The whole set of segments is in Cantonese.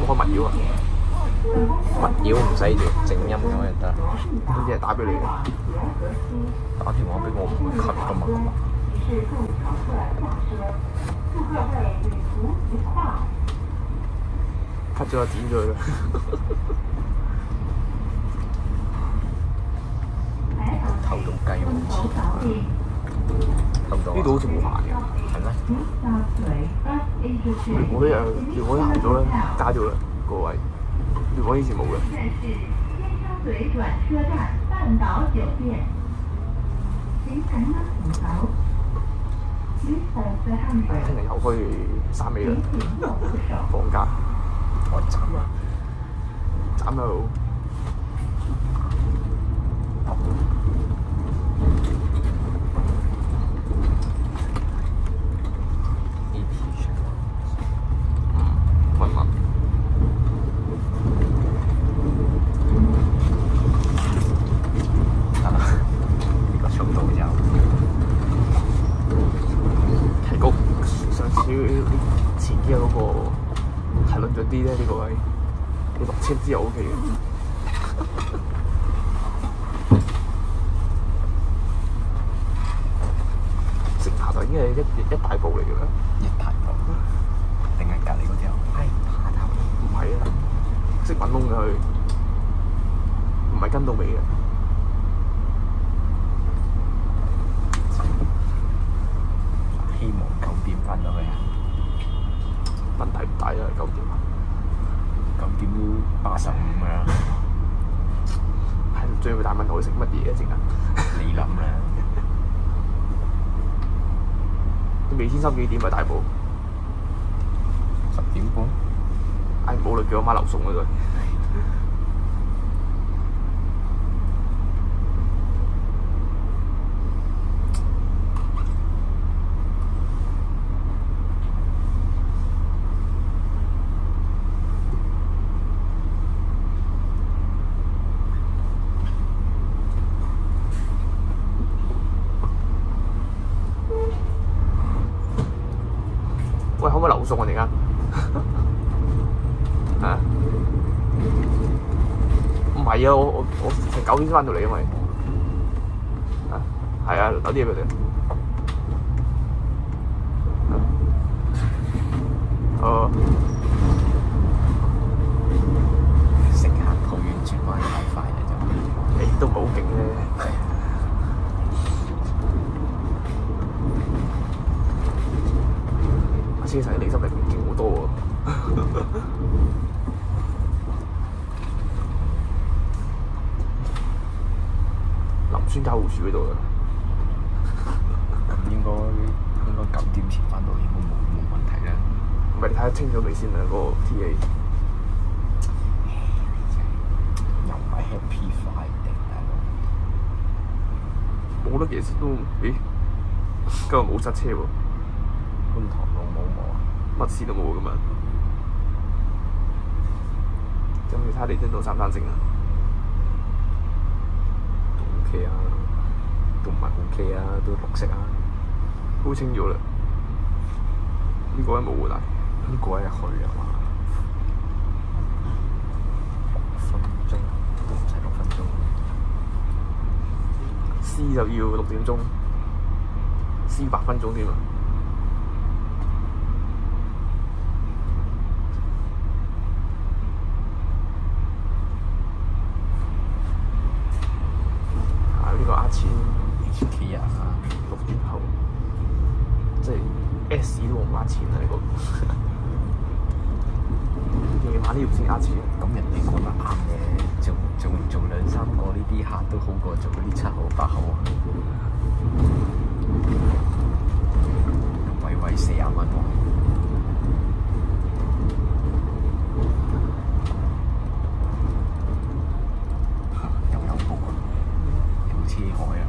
冇開密鑰啊？密鑰唔使靜音咁就得，好似係打俾你嘅。打電話俾我唔會 cut 噶嘛。cut 咗就剪咗佢啦。偷到雞冇錢，偷到呢度好似冇行嘅，係咩？我都有，我都行咗啦，加咗啦個位。我以前冇嘅。聽日又開3尾啦，放假。我斬啊！斬又好。問問。呢個速度就提高上次前幾日嗰個係論咗啲咧，呢個位你6000之後 OK 嘅。直爬就已經係一大步嚟嘅啦。一大步，定係隔離嗰條？係爬頭。唔係啊，識揾窿嘅佢，唔係跟到尾嘅。希望9點翻到去啊！問題唔大啊，9點。9點都85啊！係最大問題係食乜嘢啊？陣間你諗啦，未先收幾點啊？大埔10點半。唉，冇啦，叫我媽留餸嗰度。喂，可唔可以留餸啊？而家啊？唔係啊，我成9點先翻到嚟，因為啊，係啊，留啲嘢俾你。哦。乘客抱怨轉彎太快啦就。誒，都唔係好勁啫。車神啲離心力勁好多喎。林村交匯處嗰度啊。咁應該9點前翻到應該冇問題啦。唔係你睇下清咗未先啊？嗰個 TA 又唔係 Happy Friday 大佬。冇得嘢都，咦？今日冇塞車喎。觀塘路冇啊？乜事都冇㗎嘛。咁你睇下彌敦道3單星啊？都 OK 啊，都唔係 OK 啊，都綠色啊，都清咗啦。呢個位冇喎，但係呢個位係去啊嘛，6分鐘都唔使6分鐘。C 就要6點鐘，C 8分鐘添啊！呢個錢 HK 啊，6點後，即係 S 都冇呃錢啊！呢個夜晚呢條先呃錢。咁人哋講得啱嘅，做2-3個呢啲客都好過做嗰啲7號8號啊！位40蚊喎，又有部啊，有車海啊！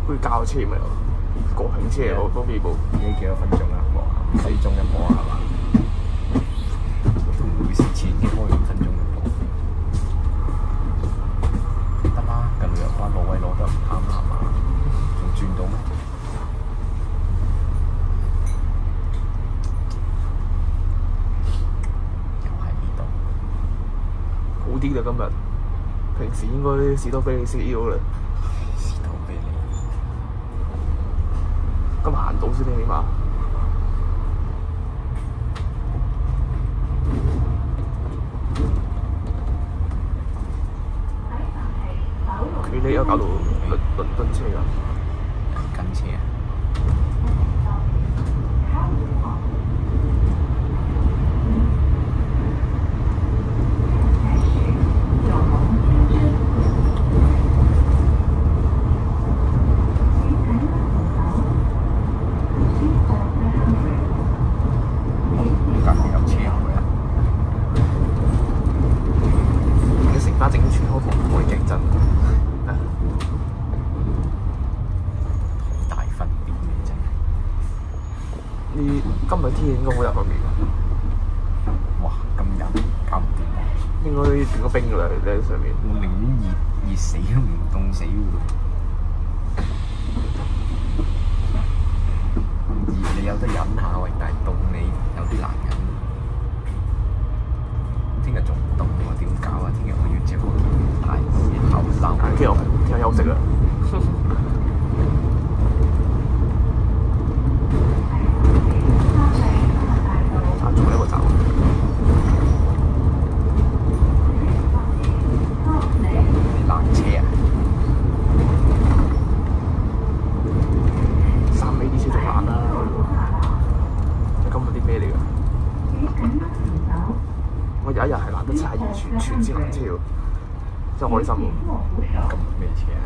好似教車咪有，國慶車有多幾部。而家幾多分鐘啊？望下，5分鐘一部係嘛？都唔會蝕錢嘅，開5分鐘一部。得啦，近兩班攞位攞得唔啱啦係嘛？仲轉到咩？啲啦今日，平時應該士多啤梨死咗啦。士多啤梨，今日行到先，起碼。佢呢有搞到倫敦車㗎。跟車啊！今日天氣應該好有分別㗎。哇！咁熱搞唔掂喎。應該變咗冰㗎啦，你喺上面。我寧願熱死都唔凍死喎。熱你有得忍下喂，但係凍你有啲難忍。聽日仲唔凍喎？點搞啊？聽日我要着個大厚褸。聽日休息啊！仲有一個站。你冷車啊？3尾啲車仲冷啦！今日啲咩嚟㗎？我有一日係冷得72全線冷車喎，真係開心喎！咁咩車啊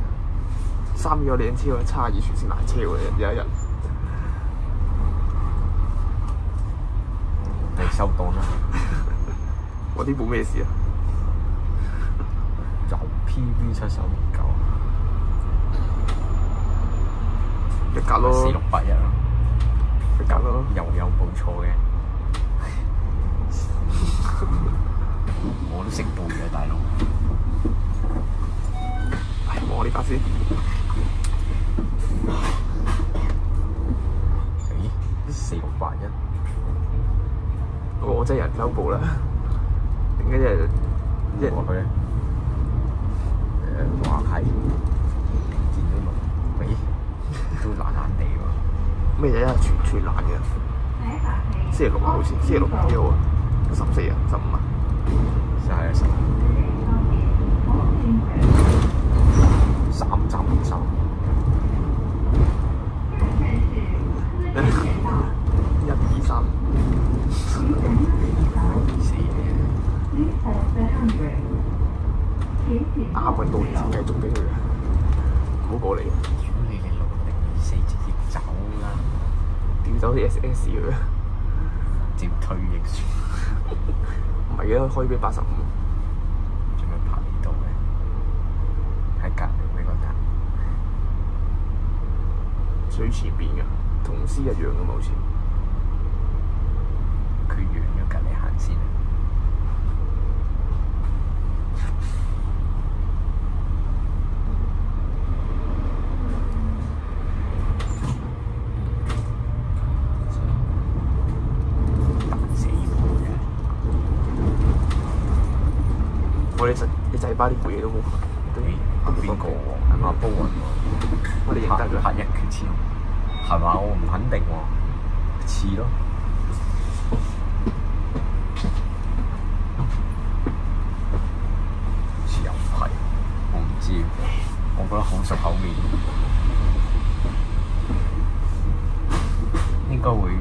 ？3尾有靚車喎，72全線冷車喎，有一日。你收檔啦！我呢部咩事啊？有 PV 7手研究，一格咯，4681咯，一格咯，又有報錯嘅，我都識報嘅大佬。唉，望我呢架先。咦？4681。我真係人嬲報啦！點解一過去咧？話係見到落，喂，都懶懶地喎。咩嘢啊？全爛嘅。星期六啊，好似星期六幾號啊？14啊，15啊？係啊，15。3站收。1、2、3。亞運到年先繼續俾佢，唔好過嚟。如果你哋6024直接走啦，調走啲 SS 佢，直接退役算。唔係嘅，可以俾85。做咩拍呢度嘅？喺隔離咩覺得？最前邊㗎，同 C 一樣㗎嘛，好似。佢完咗隔離行先。我哋你仔巴啲背嘢都冇，邊個喎？阿波雲喎，我哋認得㗎。拍一決千，係嘛？我唔肯定喎，似咯。似又唔係，我唔知。我覺得好熟口面，應該會。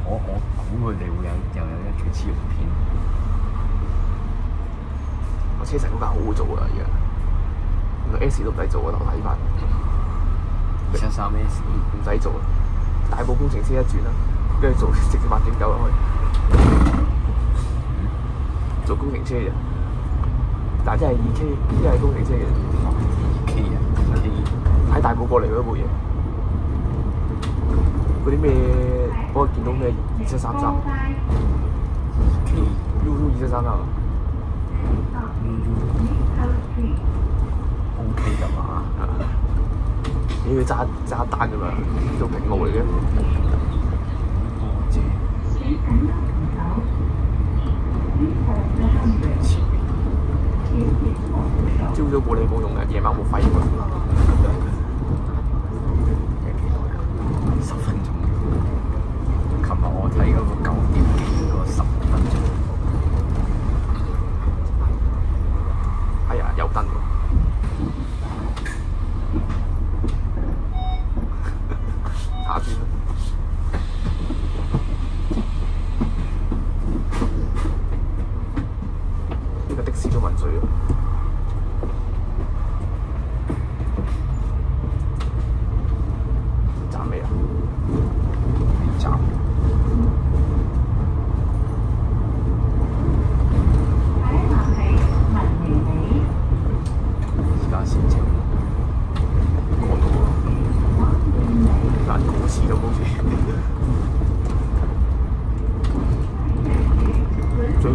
我估佢哋會又有一決千肉片。我車神嗰架好好做啊！而家，原來 S 都唔使做啊！我睇翻273S 唔使做啊！大埔工程師一轉啦，跟住做直接8.9落去，做工程車嘅，但係真係2K，因為工程車嘅2K 啊，2K 喺大埔過嚟嗰部嘢，嗰啲咩我見到咩2733 UU 2733啊！OK 㗎嘛？你要揸單㗎嘛？做平路嚟嘅。前面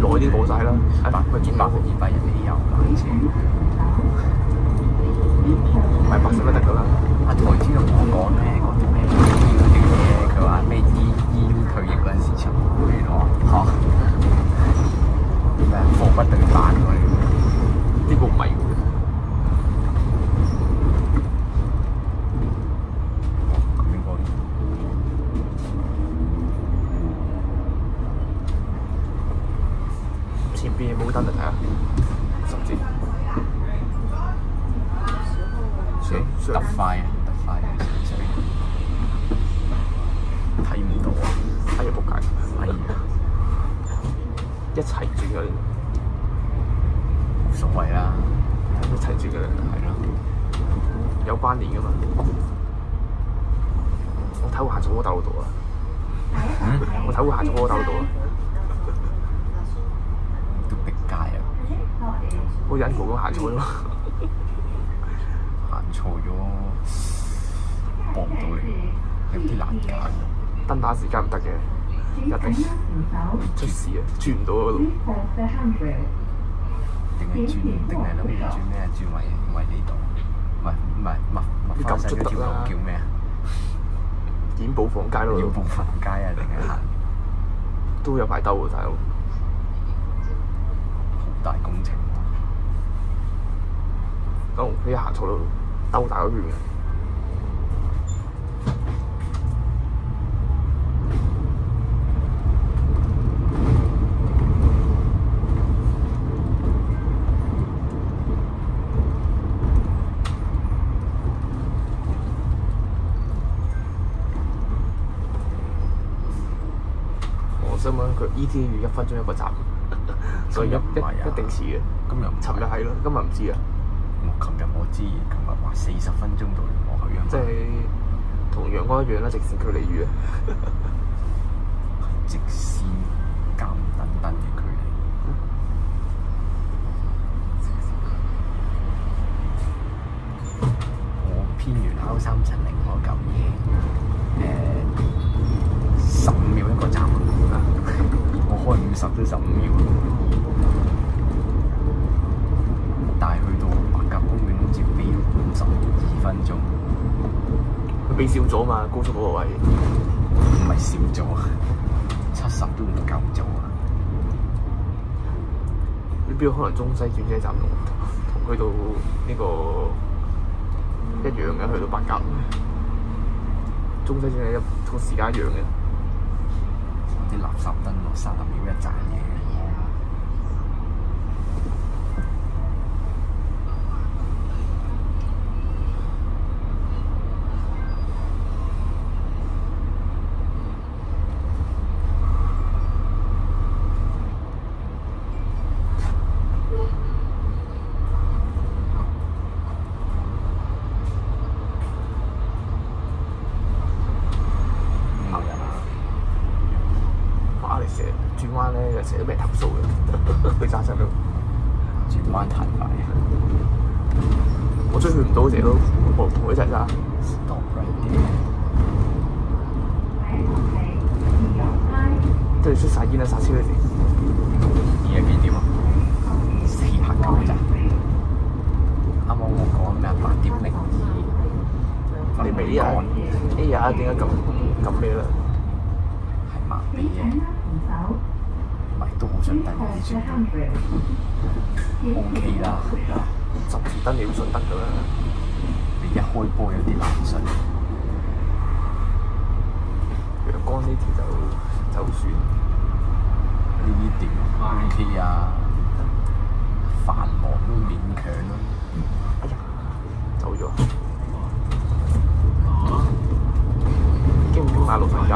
內啲過晒啦，咪見到200人汽油纜車，唔係80蚊得㗎啦。阿台知同我講咧，嗰啲咩嗰啲嘢，佢話咩醫退役嗰陣時出嚟咯嚇，咩貨不對版嗰啲，呢個唔係喎。咁應該前邊冇燈啊，睇下，甚至特快啊，睇唔到啊！哎呀仆街，哎呀，一齊轉嘅，冇所謂啦，一齊轉嘅係咯。有關聯㗎嘛。我睇會行錯嗰兜度啊！我睇會行錯嗰兜度啊！都逼街啊！嗰人個個行錯咗，行錯咗，幫唔到你，有啲難揀。燈打時間唔得嘅，一定出事啊！轉唔到嗰度。定係諗住轉咩？轉為呢度？唔係麥花臣嗰條路叫咩啊？演寶房街嗰度。要步行街啊？定係行？都有排兜喎，大佬。好大工程。咁你行錯路，兜大個圈嘅。新聞佢 ETA 要1分鐘一個站，所以一定遲嘅。今日尋日係咯，今日唔知啊。琴日我知，琴日話40分鐘到我去啊。即係同陽光一樣啦，直線距離遠啊。直線監等等嘅距離。我編完 R370嗰嚿嘢，15秒一個站。我開50都15秒，但係去到白鴿公園好似俾52分鐘。佢俾少咗嘛，高速嗰個位。唔係少咗，70都唔夠做啊！你邊有可能中西轉車站同去到呢個一樣嘅？去到白鴿，中西轉車個時間一樣嘅。啲垃圾燈落30秒一盞嘢。轉彎咧，就成日都俾人投訴嘅，佢揸車都轉彎太快。我追佢唔到，成日都我同佢一齊揸。跟住出晒煙啦，剎車嗰時。而家幾點啊？4:09咋？啱啱我講咩8:02。你尾啊？A 呀，點解咁咩啦？係慢啲嘅。唔係都好想等啲轉，OK 啦。10字燈你要順得㗎啦。你一開波有啲難順。陽光呢條就算。呢啲點 OK 啊？繁忙都勉強咯。哎呀，走咗。經唔經馬路上街？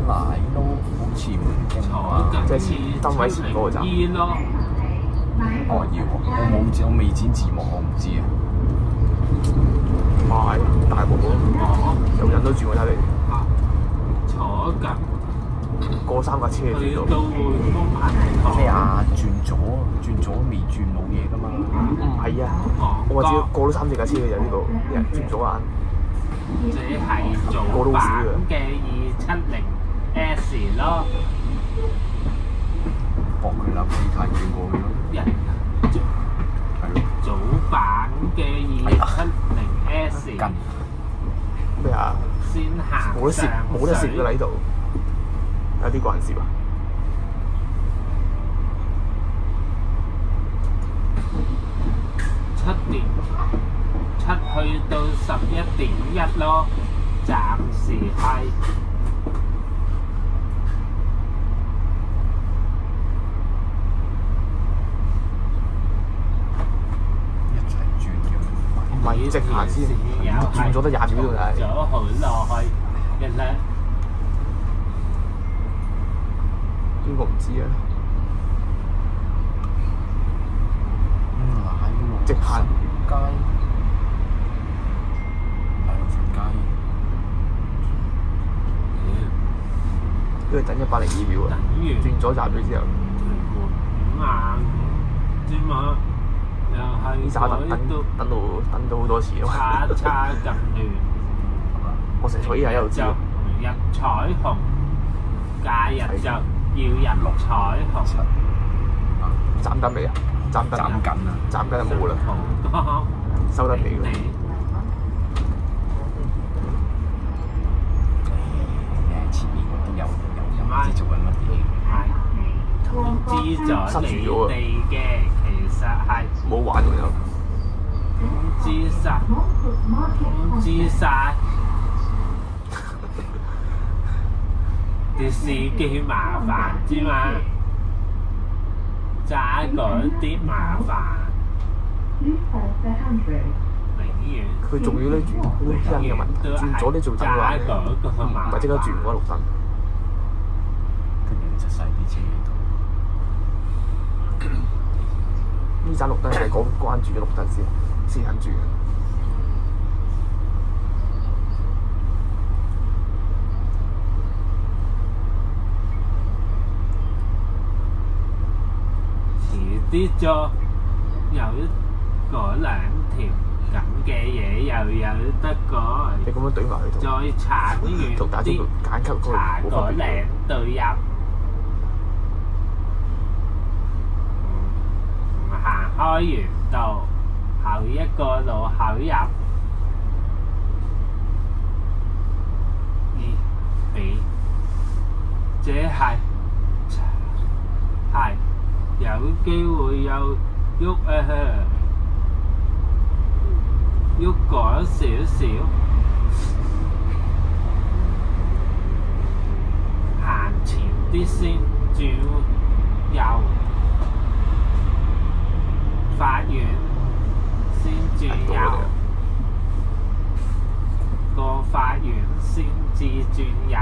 奶咯，好似唔經啊！即係燈位前嗰個站。哦，要我未剪字幕，我唔知啊。買大部咯，有人都轉我睇你。坐緊。過3架車轉咗。咩啊？轉左未轉冇嘢㗎嘛？唔係啊，我話只過到3、4架車嘅就呢度，啲人轉左眼。這係做版嘅270S 咯。駁佢樓梯太遠過去咯。人係咯，早版嘅270S 近咩啊？先行冇得攝，冇得攝㗎啦呢度，有啲個人攝啊。7去到11.1咯，暫時係一齊轉嘅。唔係直行先，轉咗得20秒度就係。咗好耐嘅啦。邊個唔知啊？直行街，奶油粉街，都要等102秒啊！等於轉咗20秒之後，屯門5啫嘛，又係呢扎等到好多次咯。叉咁亂，我成日坐呢喺度知就咯。唔入彩虹，假日就要入彩虹。斬得未啊？斬得斬緊啊！斬緊就冇啦，好多收得皮㗎。前面嗰啲又唔知做緊乜嘢。通知咗你哋嘅，其實係冇玩喎又。通知晒啲司機麻煩之嘛，揸嗰啲麻煩，寧願佢仲要咧轉嗰啲燈嘅問題，轉咗啲做燈嘅話，唔係即刻轉嗰個綠燈。跟住出晒啲車喺度。呢盞綠燈係講關注咗綠燈先肯轉。遲啲再有嗰兩條咁嘅嘢又有得改，你咁樣懟埋佢再搽遠同打咗啲個揀級嗰個搽個冇分別領隊入。行開完道，後一個路口入，俾這係有機會又喐喐嗰少少，行前啲先轉右。法院先轉右，過法院先至轉右。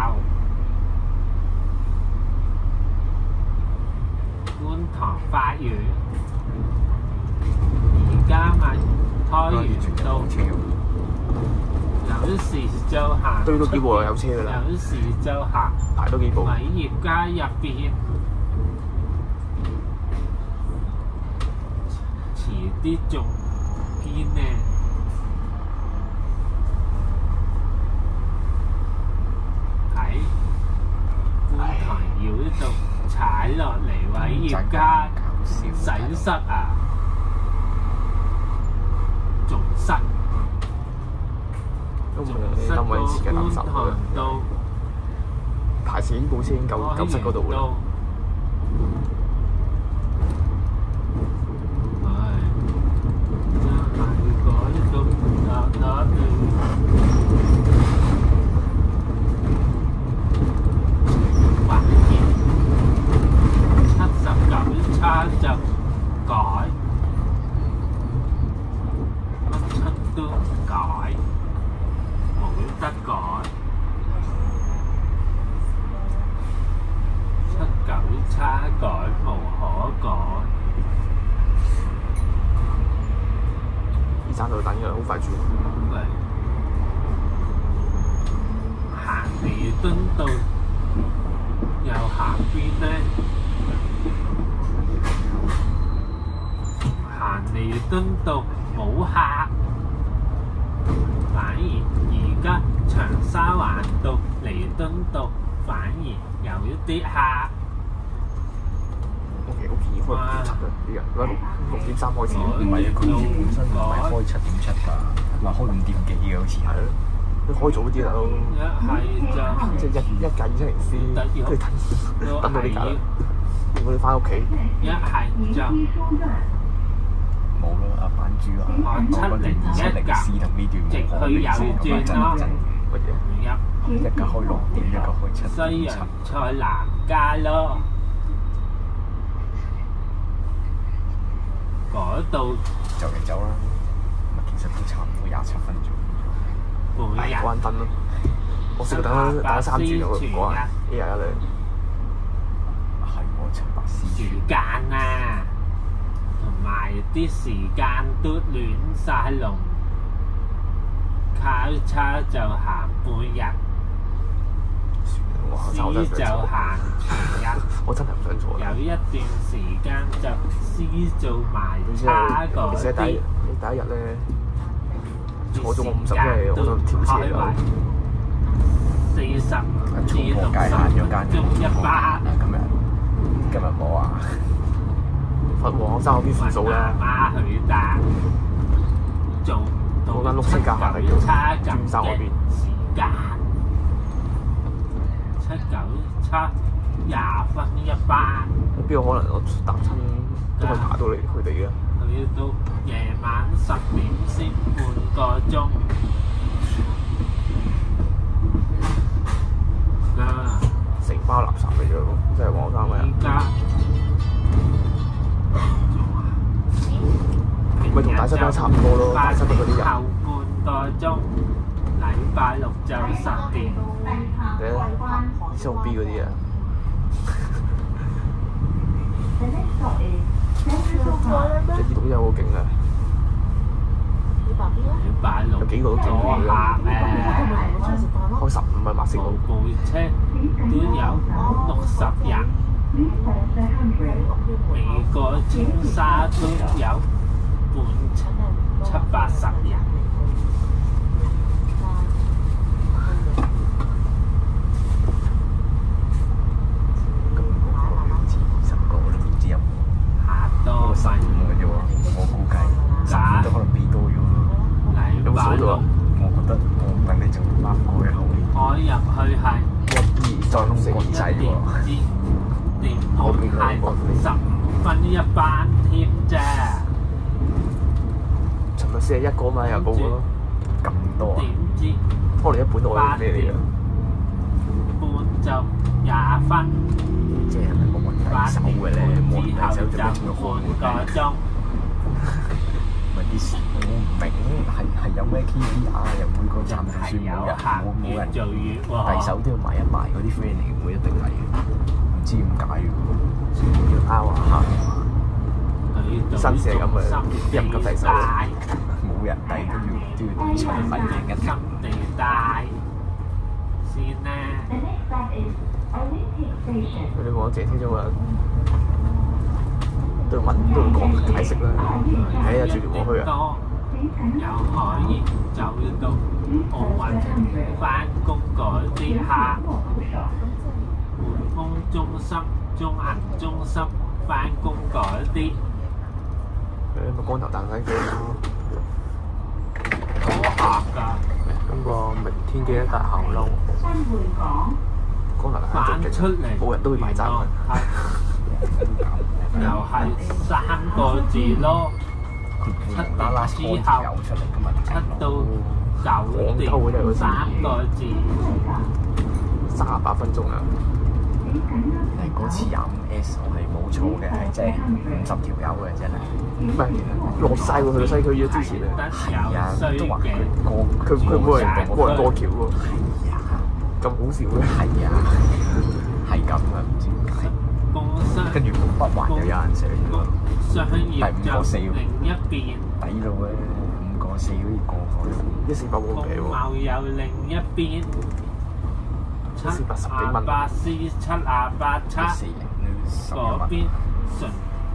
觀塘法院，而家咪開完到，有時就行堆多幾步就有車㗎啦，有時就行排多幾步。偉業街入邊。遲啲仲堅呢，喺觀塘繞道踩落嚟偉業街洗塞啊，仲塞，都仲冇你塞過諗位時間垃圾觀塘道，排前部車已經夠塞嗰度啦。就改，乜出都改，冇得改。79叉改無可改。呢盞度等嘅，好快轉。行彌敦道又行邊呢？行彌敦道冇客，反而而家長沙灣道、彌敦道反而有一啲客。其實好易開6.7嘅啲人，而家6.3開始。唔係啊，佢本身唔係開7.7㗎，話開5點幾嘅好似係。你開早啲啦都。一係就即係一架270C，跟住等到呢架啦。如果你翻屋企，一係就冇咯，阿版主啊，我嗰段270C同呢段冇可能性咁樣真乜嘢？入一架開6點，一架開西洋7.7。菜南街咯，嗰度就嚟走啦，其實都差唔多27分鐘。每日關燈咯。我試過等咗3轉咗嗰日，1日1兩。係喎，700C。時間啊，同埋啲時間都亂晒龍，考車就行半日，我真係就行全日。我真係唔想坐啦。有一段時間就試做埋差嗰而且第啲，一日咧坐咗我50，因為我想跳車咗。 40至衝破界限咗間60鐘一班，今日冇啊！佛王山嗰邊算數啦。媽去搭做嗰間綠色架下係叫差尖沙嗰邊。時間797 20分一班，邊個可能我搭親都可以爬到嚟佢哋嘅？去到夜晚10點先半個鐘。成包垃圾嚟咗咯，即係黃山嗰日。而家咪同大西北差唔多咯，大西北嗰啲人。後半個鐘，禮拜六就10點。以前 B 嗰啲啊。即係呢度有好勁啊！禮拜六有幾個都勁我嘅。下開15咪白色路。部車都有60人，每個尖沙都有780人。20個都唔知有冇。下多15個啫喎，我估計15都可能俾多咗。禮拜六我覺得我等你仲攬過去後面。開入去係1、2、3、4、1仔點喎至點半係15分一班添啫。尋日41個嘛，有個咯。咁多啊！點知拖嚟一本我係咩嚟㗎？半就20分，即係咪冇人8睇手嘅咧？點冇人睇手之做後咩仲要開會？就半個鐘。咪啲事我唔明係有咩 KPI 又每個站就算冇人冇人做月遞手都要埋一埋嗰啲 friend 嚟嘅，會一定嚟嘅，唔知點解嘅。啱啊！新社咁嘅，啲人唔急遞手。冇人遞都要點財粉贏一條。地帶先啦，佢哋講謝天啫嘛，都要講解釋啦。睇下住條我去啊！多又可以走到奧運翻工嗰啲客，匯豐中心、中銀中心翻工嗰啲咪光頭蛋仔機咯。多客㗎。咁個明天記得戴口褸。光頭蛋仔翻最出嚟，勁，冇人都會買衫嘅。又係3個字咯。7點之後7到9點3個字38分鐘啊！係嗰次25S，我哋冇錯嘅，係真係50條友嘅真係。唔係落晒喎，去到西區咗之前啊！係啊，都話佢冇人過橋喎，係啊，咁好笑嘅。係啊，係咁啊，唔知點解。跟住冇筆畫又有人寫咗，商業第5個4另一邊，抵到咧5個4好似過海。148冇工幾喎。貿又另一邊，780C 787嗰邊純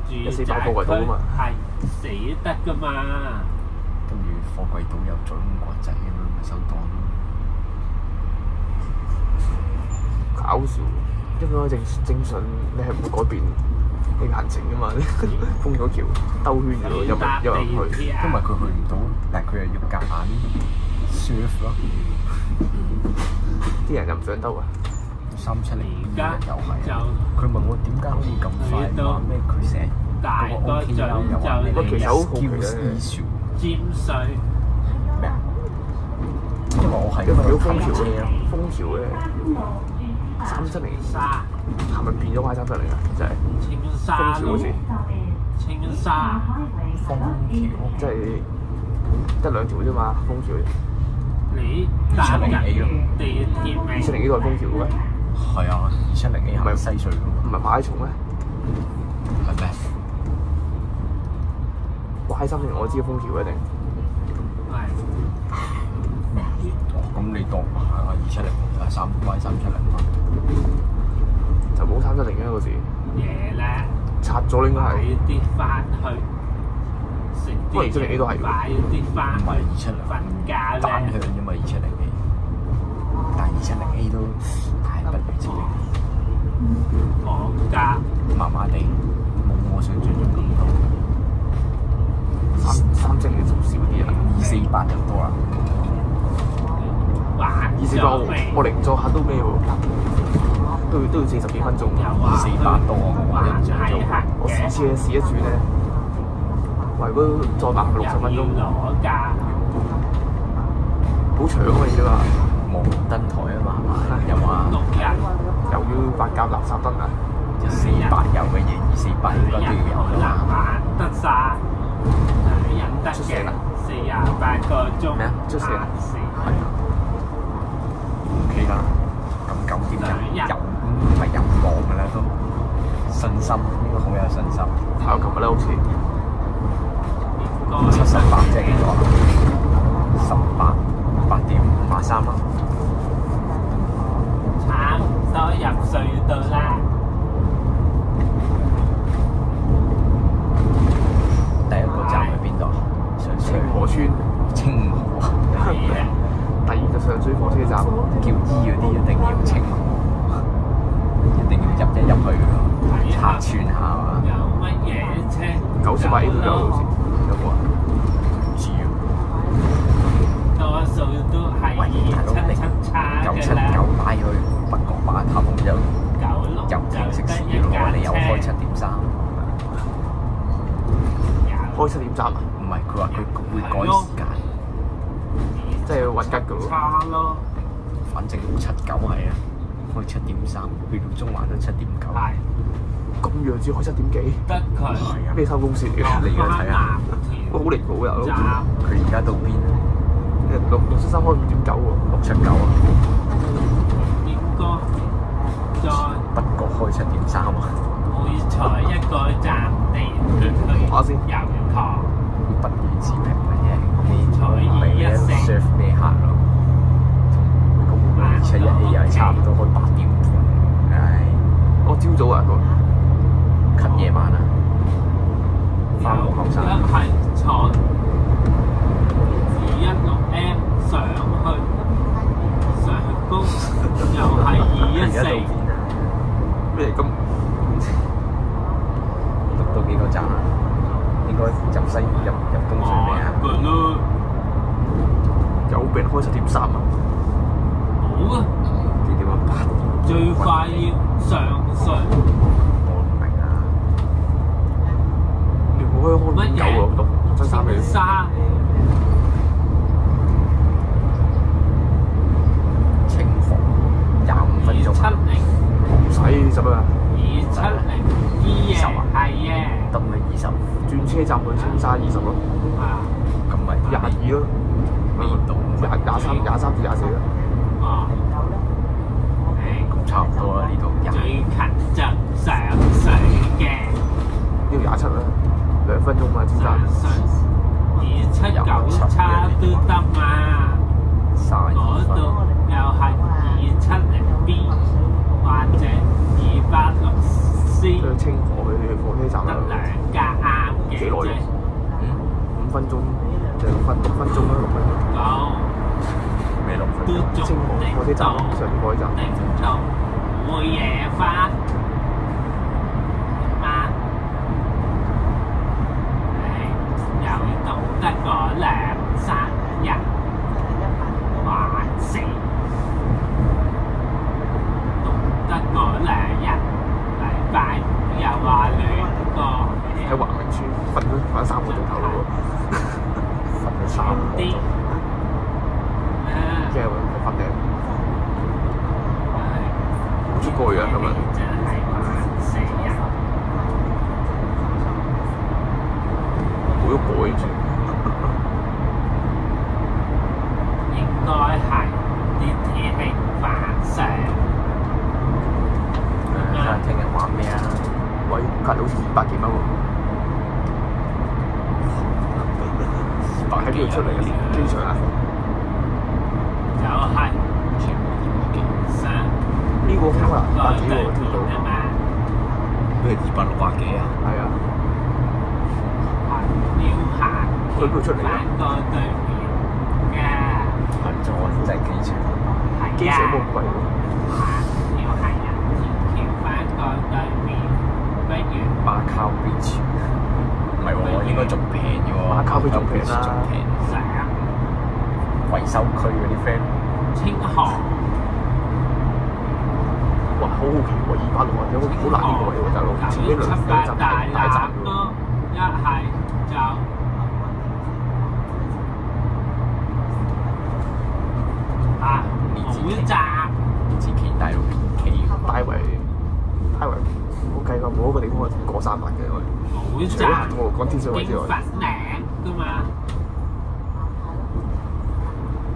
住宅區係死得㗎嘛。跟住貨櫃島又再咁國際咁樣咪收檔咯。搞笑，因為正常你係唔會改變你行程㗎嘛，封咗橋兜圈咗，入去，因為佢去唔到，但係佢又要夾硬 surf 咯。啲人又唔想兜啊。370又係，就佢問我點解可以咁快，話咩佢成日大嗰個個 OK 就啦，又話你就其實好好奇 skills 嘅 issue 尖水咩啊？因為我係因為如果封睇車橋咧咯，，封橋咧370沙係咪變咗 Y370啊？真係青封沙路橋好似青沙封橋即係得2條啫嘛，封橋。你搭緊 270A 咯地鐵未？ 270呢個係封橋嘅咩？係啊，270A 係咪西隧㗎唔係馬拉松咩係咩？ ？Y370我知封橋一定。係咁你當係啊270啊3Y370嘛？就冇370嘅嗰時，夜咧，拆咗應該快係。啲翻去食不過啲270A都係喎快啲翻唔係去270瞓覺單向咧。啫嘛270A，但係270A都太不如自己，我家麻麻地，冇我想象中咁多。370你仲少啲啊248就多啦，玩？248咗未？我零坐客都咩喎？都要40幾分鐘。有啊， 248多我玩印象中。我試車試一轉咧，話如果再慢60分鐘，又要攞架，好長啊！而家冇燈台啊嘛，又話6日又要白鴿垃圾燈啊！ 148有嘅嘢248應該都要有可能啦。玩得晒，忍得嘅出聲啦48個鐘。咩啊出聲啦係啊，OK 啦。咁9點有唔係有望㗎啦都，信心應該好有信心。係我琴日咧好似78即係幾多啊？18，8點53啦。差唔多入隧道啦。第一個站喺邊度？上水清河村，清河啊！係啊，第二就上水火車站，叫醫嗰啲一定要清河，一定要入去㗎，拆穿下啊！有乜嘢車98A都有好似，有冇啊？唔知啊，多數都係喂，大佬你277叉嘅979啦，拉去北角碼頭就96入正式時咯喎，你又開7.3，開7.3啊？唔係佢話佢會改時間，即係混吉㗎喎。差咯，反正79係啊，開7.3，去到中環都7.9，係咁樣只開7點幾？得佢係啊，咩收工時嚟㗎？你而家睇下，我好離譜啊！站佢而家到邊啊673開5.9喎。 ？679啊，應該再北角開7.3啊，每坐一個站地鐵去下先油塘，不予置評嘅啫，你咪一路 serve 咩客咯？同271A 又係差唔多開8點半，唉，我朝早啊，近夜晚啊，翻學後生。一係坐216M 上去上高，又係而家到214。邊啊？咩咁到幾個站啊？應該入西入東隧未啊？個咯，有病開7.3啊？好啊，你點解8點？最快要上水，我唔明啊！你冇開5.9喎，673嘅。沙清河25分鐘啊， 270唔使10啊！ 270依嘢係嘅，得咪20？轉車站去青沙20咯，啊咁咪22咯，邊度？ 23至24啦。啊，咁差唔多啦，呢度最近就上水嘅。呢度27啦，2分鐘嘛，尖上站。水279叉都得嘛， 32分。嗰度又係270B 或者286C，去清河去火車站得啦，兩架啱嘅幾耐啫嘅。5分鐘，就6分鐘啦，6分鐘。講咩6分都鐘？仲清河火車站頂到上面火車站。頂到會夜翻，晚村瞓咗3個鐘頭咯喎，瞓咗3個鐘。即係瞓頂，好出過癮咁樣。冇得改住。應該係啲天氣反射。睇下聽日玩咩啊？喂，隔離好似200幾蚊喎。喺邊度出嚟嘅？機場啊？就係上呢個好難200幾喎，對聽到。面啊嘛，咩260幾啊？係啊，要行去邊度出嚟翻啊？過對面嘅，行咗真係機場。機係啊，場冇咁貴喎。要行人天橋翻過對面，不如馬卡 beach 唔係喎，應該仲平嘅喎。馬卡 beach 仲平啦仲平。上維修區嗰啲 friend 清河。哇，好好奇喎，260有好難呢個位喎，大佬，前邊兩站大站喎。咯，一係就每站自己大陸企大圍冇計過，冇一個地方係過300嘅，因為每除咗行站過港天水圍之外，經粉嶺噶嘛，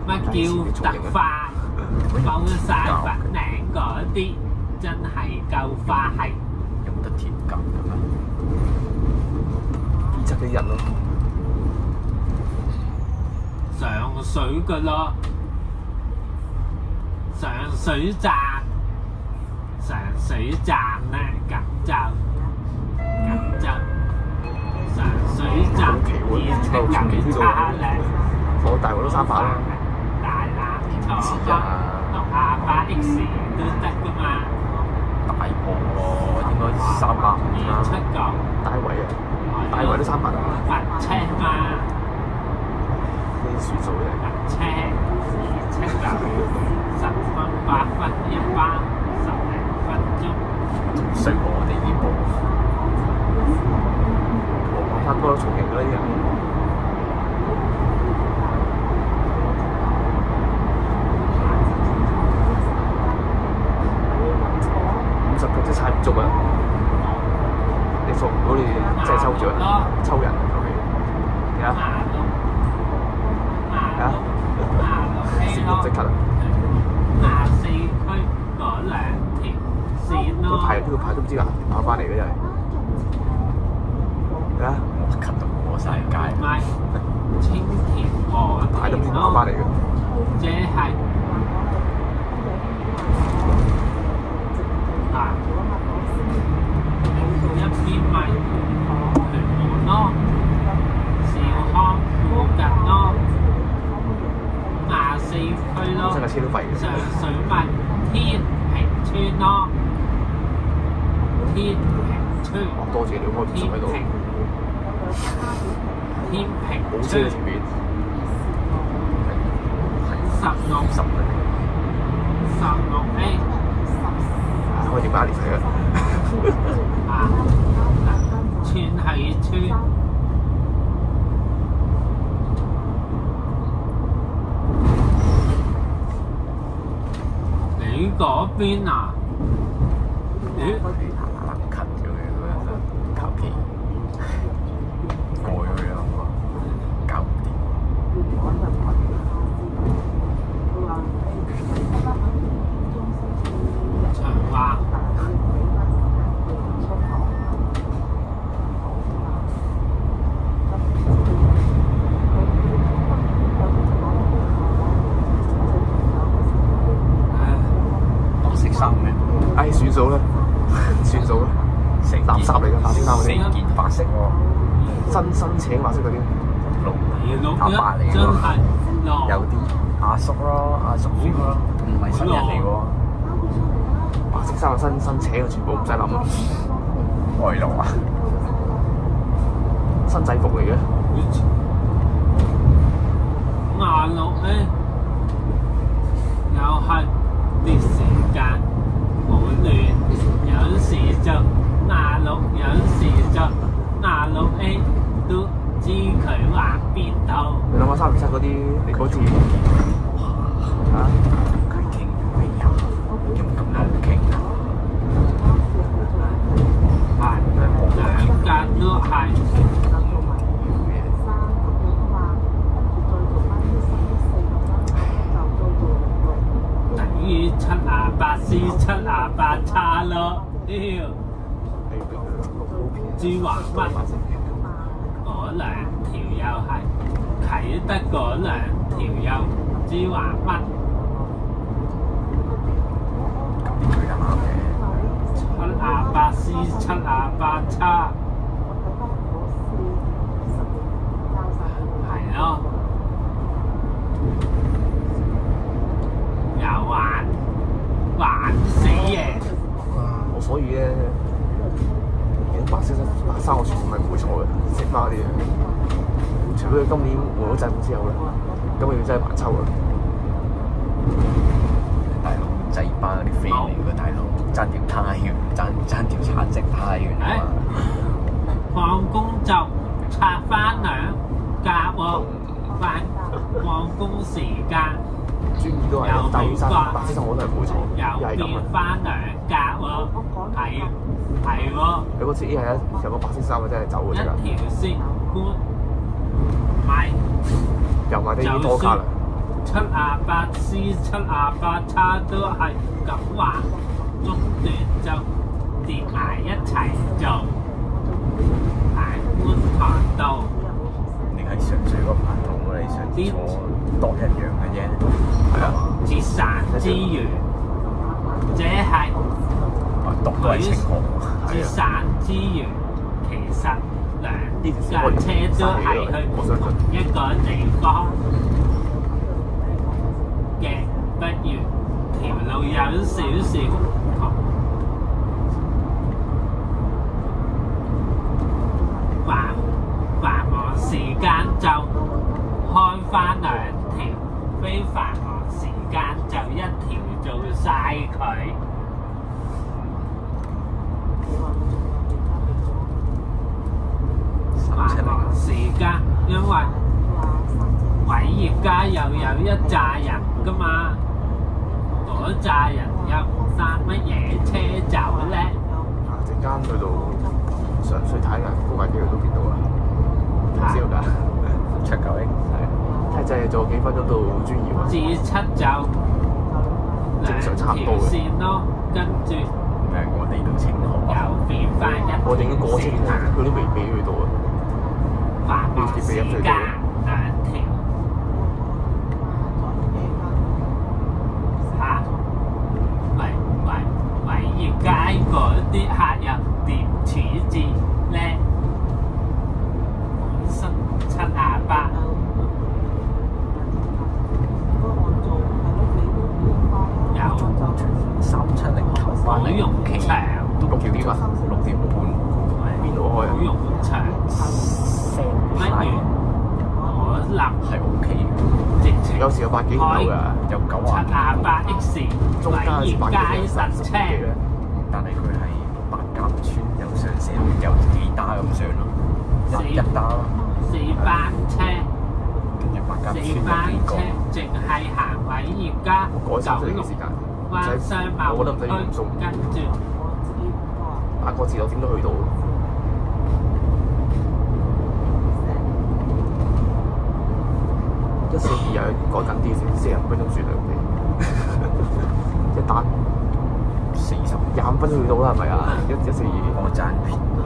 乜叫特快？講晒粉嶺嗰啲真係夠快，有冇得貼金嘅咩？檢測啲人咯。上水噶咯，上水站咧，咁就上水站現出咁差咧，我大圍都300啦。大欖坐同下巴 X 都得噶嘛，大埔喎，應該350現啦。出港大圍啊，大圍都300啊，白車嘛，啲算數嘅。白車現出港10分8分一班，10零分鐘。衰過我哋呢部。我發哥重型嗰啲人，50腳真係踩唔足啊！你服唔到你真係抽獎，抽人求其。而家線路即刻啊！4區嗰2條線咯，呢個牌都唔知㗎，跑翻嚟嘅真係。而家我吸到過晒街。咪青田嗰牌都唔知條跑翻嚟嘅。即係一邊咪屯門咯，兆康附近咯，24區咯，真係車都廢嘅。上水咪天平村咯，天平村，哦，多謝你開唔喺度，天平冇車村喺前面。 16A 開電話嚟睇啊！村係村，你嗰邊啊？咦？近咗嘅嗰陣，求其過咗去啊，搞唔掂。長話白色衫咩？唉，算數啦，算數啦，成垃圾嚟㗎，白色衫嗰成啲，件白色喎，新請白色嗰啲，阿伯嚟嘅真喎，係有啲阿叔咯，阿叔 feel 咯，唔係新人嚟喎，白色衫新請嘅全部唔使諗，外勞啊，新制服嚟嘅，56A 又係啲時間好亂，有時就56，有時就56A 嗰啲你嗰次嚇佢傾未有，用咁樣傾啊！係兩間都係等於728C 728叉咯，屌！知話乜？嗰兩條又係啟德嗰兩條又知話乜？佢啱嘅。 728C 728叉係咯，又玩死嘢！我所以咧，白生我全部係唔會錯嘅，食翻嗰啲嘢。除非佢今年換咗制服之後咧，今年真係難抽啊！大佬制巴嗰啲飛嚟嘅大佬，爭條太遠，爭條橙色太遠啊嘛！放工就拆翻兩格喎，放工時間專業都係大嶼山白色生我都係唔會錯，又係咁變啊！翻兩格喎，係喎。佢嗰次係有個白色衫啊，真係走嘅一真係，條線觀，唔係又買啲多卡啦。 728C 728叉都係咁話，中段就疊埋一齊做，喺觀塘道你喺上水嗰個排堂，你上次坐多一樣嘅啫，係啊，節省資源，這係讀都係清河，節省資源。其實兩架車都係去同一個地方嘅，不如條路有少少唔同。繁忙時間就開翻兩條，非繁忙時間就一條做晒佢。繁忙時間，因為偉業街又有一紮人噶嘛，嗰紮人又搭乜嘢車走咧？陣間去到上水睇嘅高架機都見到啊，唔知㗎， 791係睇真係做幾分鐘到專業啊！至7就正常差唔多嘅兩條線咯，跟住我哋都清河啊，又變翻一條我哋已經過清線河，佢都未去到啊！繁忙時間兩條嚇，偉業街嗰啲客人點處置咧？本身728。有370頭好灣用長，都6點啊，6點半，邊度開啊好？用長，乜嘢？我諗係 OK 直情有時有百幾條㗎，有728X 中間偉業街實嘅車，但係佢係白鴿村有上寫有幾打咁上咯，一打咯， 4班車，跟住白鴿村4有班幾個車，淨係行偉業街改三九龍四嘅時間，灣商貿我覺得唔使區咁送，跟住8個字我點都去到。142又改緊啲先，45分鐘轉兩地，一單25分鐘去到啦，係咪啊？142我賺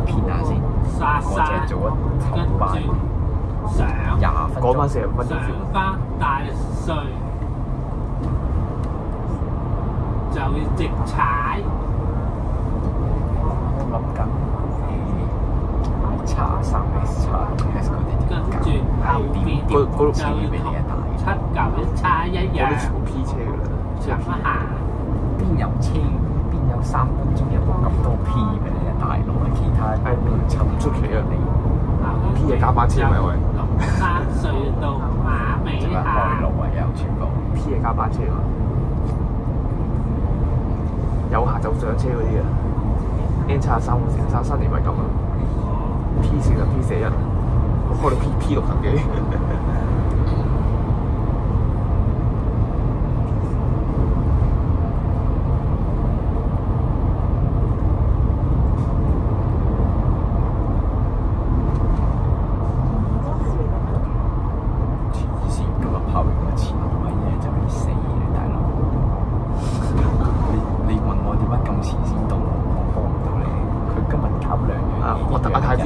偏下先，沙我沙淨係做咗跟頭班住上20分講翻鐘， 45分鐘上先。翻大隧就要直踩，我諗緊查3S 查 6S 嗰啲跟住點解後邊就要錢要俾你一大， 791叉一嗰樣啲全部 P 車㗎啦，即係咁 P 行。邊有車邊有3分鐘有冇咁多 P 俾你啊大佬啊，其他係唔出奇啊！你 P 嘢加8車咪喂龍山隧道馬尾做乜開下路啊又全部 P 嘢加8車嘛，有客就上車嗰啲啊，N733年咪咁啊 ，P 4啊 P 41，我開到 P 6級幾。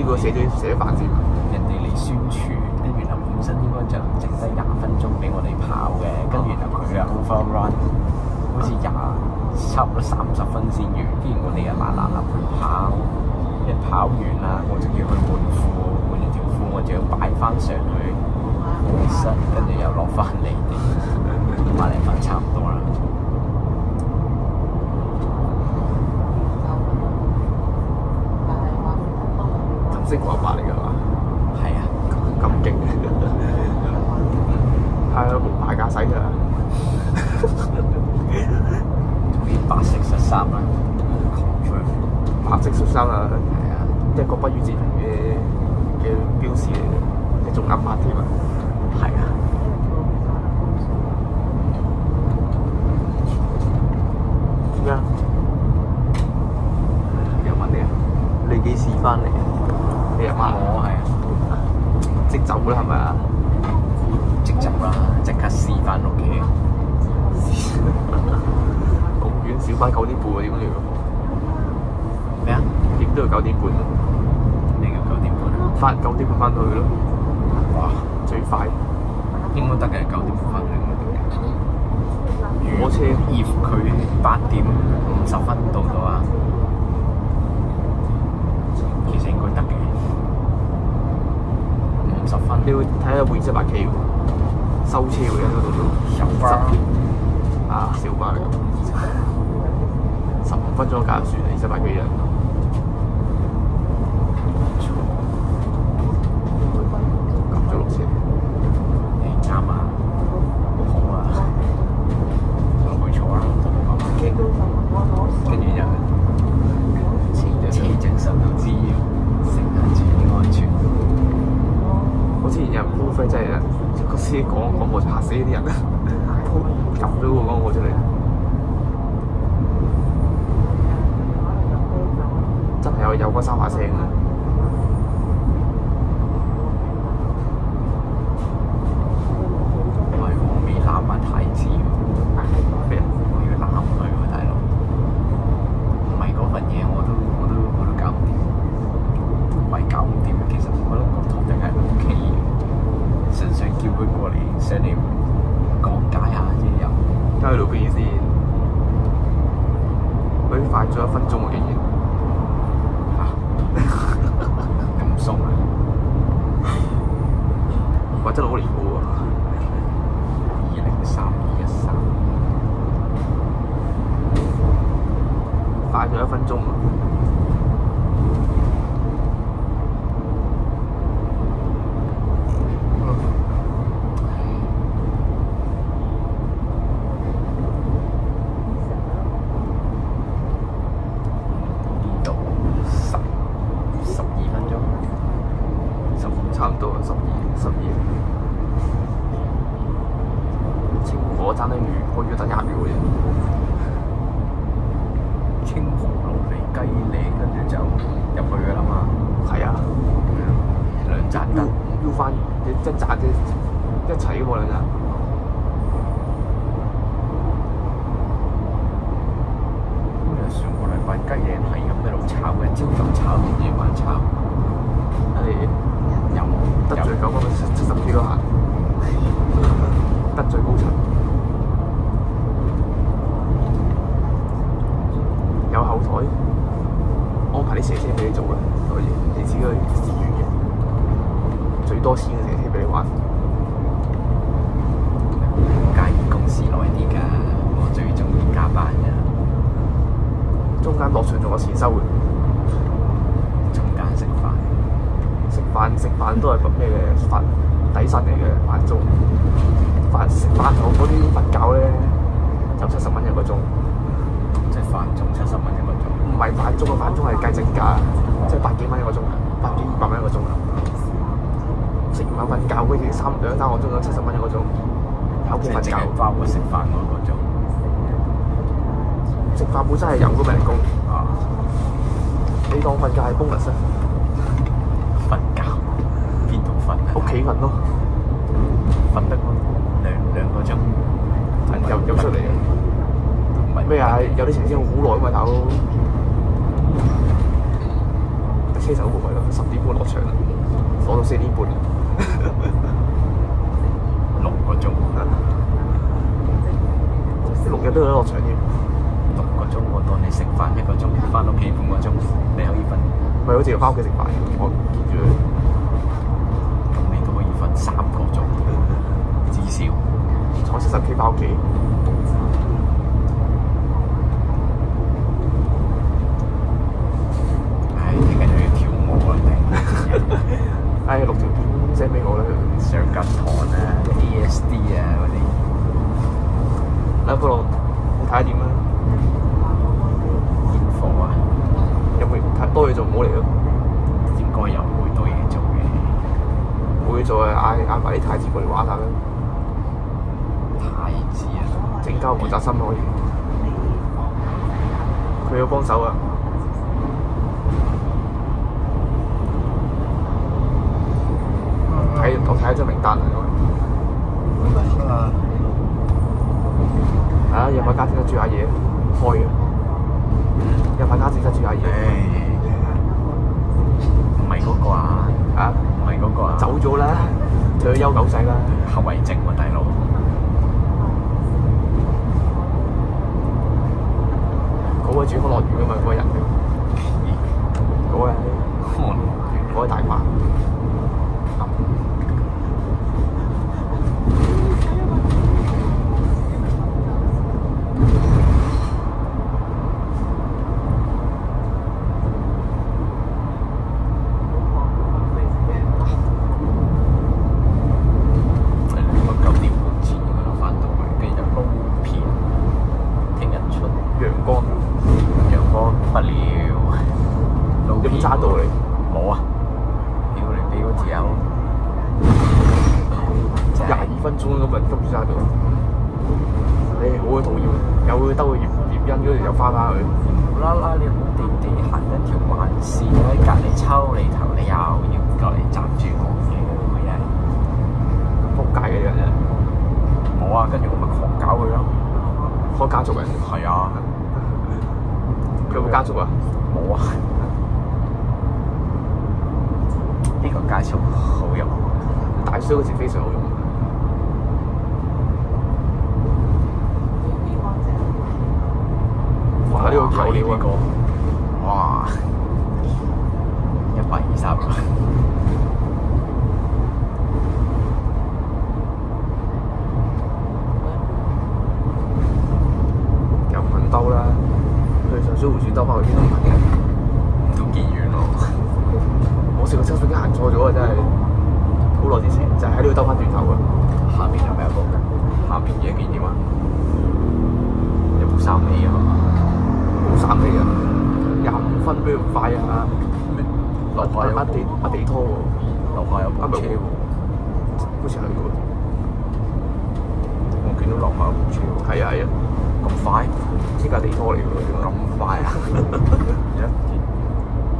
知佢寫飯先。人哋嚟宣傳，跟住然後本身應該就剩低20分鐘俾我哋跑嘅，跟住然後佢又 overrun，好似差唔多30分先完，跟住我哋又嗱去跑，一跑完啦，我就要去換褲，換完條褲我就要擺翻上去室，跟住又落翻嚟，20分差唔多啦。金色滑滑嚟㗎嘛？係啊，咁勁，係啊，無牌駕駛㗎。啲白色恤衫啦，白色恤衫啊，係啊，一個不予置評嘅標誌嚟嘅，你仲啱白添啊！係啊。點啊？又問你啊？你幾時翻嚟啊？你阿媽？我係啊，即走啦係咪啊？即走啦，即刻試翻屋企。咁遠小巴9點半喎，點都要？咩啊？點都要9點半喎。你嘅9點半啊？翻9點半翻到去咯。哇！最快。應該得嘅，9點半翻去應該得嘅。火車if佢8點50分到啊，其實應該得嘅。50分。你會睇下會700 K 喎，收車喎，喺嗰度做。小巴。啊，小巴嚟㗎，15分鐘架船，200幾人。撳咗落車。啱啊，好啊，落去坐啦，同佢講傾，跟住就車長實都知乘客注意安全。我之前有人 po friend 真係個司機講我就嚇死啲人啦，撳咗個廣告出嚟，真係有嗰3把聲啊！唔係我未攬埋太子喎，咩啊？我要攬佢喎，大佬。唔係嗰份嘢我都搞唔掂，唔係搞唔掂。其實我覺得個 topic 係 OK 嘅，純粹叫佢過嚟上嚟講解下啫又。而家去到邊先？佢快咗1分鐘喎，竟然咁鬆啊！哇！真係好離譜喎203213，快咗1分鐘啊！呢度12分鐘，15差唔多12。清河爭得遠，我要等20秒嘅啫。清河路嚟雞嶺，跟住就入去㗎啦嘛。係啊2盞燈。要翻一盞啫，一齊嘅喎2盞。上個禮拜雞嶺係咁一路炒嘅，朝頭炒，夜晚炒。有得罪9分70 K 都行，得罪高層，有後台，安排啲蛇車俾你做啦，可以，你自己去自願嘅，最多錢嘅蛇車俾你玩。介意公司耐啲㗎，我最中意加班㗎。中間落場仲有錢收嘅，中間食飯都係咩嘅飯底薪嚟嘅飯鐘，食飯後嗰啲瞓覺咧就70蚊1個鐘，即係飯鐘70蚊1個鐘。唔係飯鐘啊，飯鐘係計正價，即係100幾蚊1個鐘啊，100幾200蚊1個鐘啊。食完飯瞓覺嗰啲2、3個鐘有70蚊1個鐘，喺屋企瞓覺。包括食飯嗰個鐘。食飯本身係有嗰份人工，啊！你當瞓覺係 bonus 啊？瞓覺邊度瞓啊？屋企瞓咯，瞓得兩個鐘，又出嚟啊！咩啊？有啲程先好耐啊嘛，大佬。車手冇位咯，10點半落場啦，攞到4點半。6個鐘， 6日都有得落場添。 6個鐘我當你食飯1個鐘，翻屋企半個鐘，你可以瞓。唔係，好似要翻屋企食飯嘅，我見住佢。咁你都可以瞓3個鐘，至少坐70K 翻屋企。唉，聽日又要跳舞啊！唉，6條片 send 俾我啦，上緊堂啊，ASD 啊嗰啲。不過你睇下點啦。煙火啊，有冇太多嘢做唔好嚟咯？應該又唔會多嘢做嘅。冇嘢做啊，嗌埋啲太子過嚟玩下啦，太子啊，整交負責心可以。佢要幫手啊！我睇咗張名單啊！有份家姐得煮下嘢，開嘅。有份家姐得煮下嘢。唔係嗰個啊？啊？唔係嗰個啊？走咗啦，退咗休狗仔啦。後遺症喎，大佬。嗰個住康樂園㗎嘛，嗰個人。嗰個嗰個大媽。揸到你冇啊！屌你俾嗰條友22分鐘咁咪今次揸到，你好嘅討厭，又會兜去葉欣嗰度又翻返去，無啦啦你好地地行一條慢線喺隔離抽你頭，你又要過嚟閘住我嘅，仆街嘅人啊！冇啊，跟住我咪狂搞佢咯，開家族人係啊，佢有冇家族啊？冇啊！呢個街速好用，大衰嗰時非常好用。哇！呢個有料啊！哇！120個。又唔肯兜啦，去上水湖村兜翻去邊度唔肯嘅？都幾遠喎！我食個抽水機行錯咗啊！真係好耐之前，就係喺呢度兜翻轉頭啊！下邊係咪有個？下邊嘢幾點啊？有冇3厘啊？冇3厘啊！25分咩咁快啊？樓下有地拖喎，樓下有部車喎，好似係喎。我見到樓下有部車喎。係啊係啊，咁快？呢架地拖嚟㗎喎，咁快啊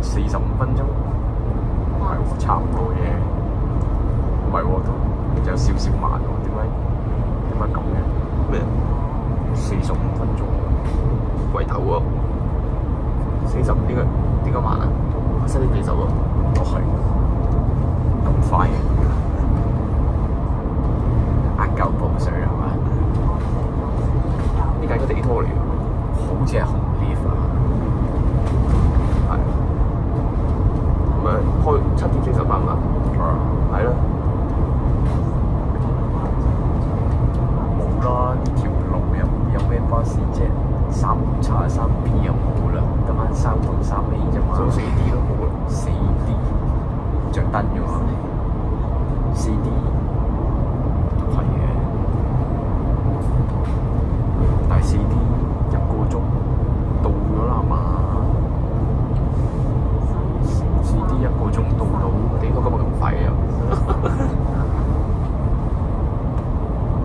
？45分鐘？唔係喎，差唔多嘅。唔係喎，都有少少慢喎。點解咁嘅？咩？45分鐘，鬼頭喎！40點解慢啊？7點40喎。都係咁快嘅，9步水係嘛？呢架係個地拖嚟嘅，好似係紅 lift 啊！係咪開7點40分啊？係咯。冇啦，呢條路有咩巴士啫？373P 又冇啦，得翻3同3A啫嘛。仲有4D都冇啦，4D 着燈嘅嘛，4D 都係嘅，但係4D 1個鐘到咗啦嘛，4D 1個鐘到地拖今日咁快嘅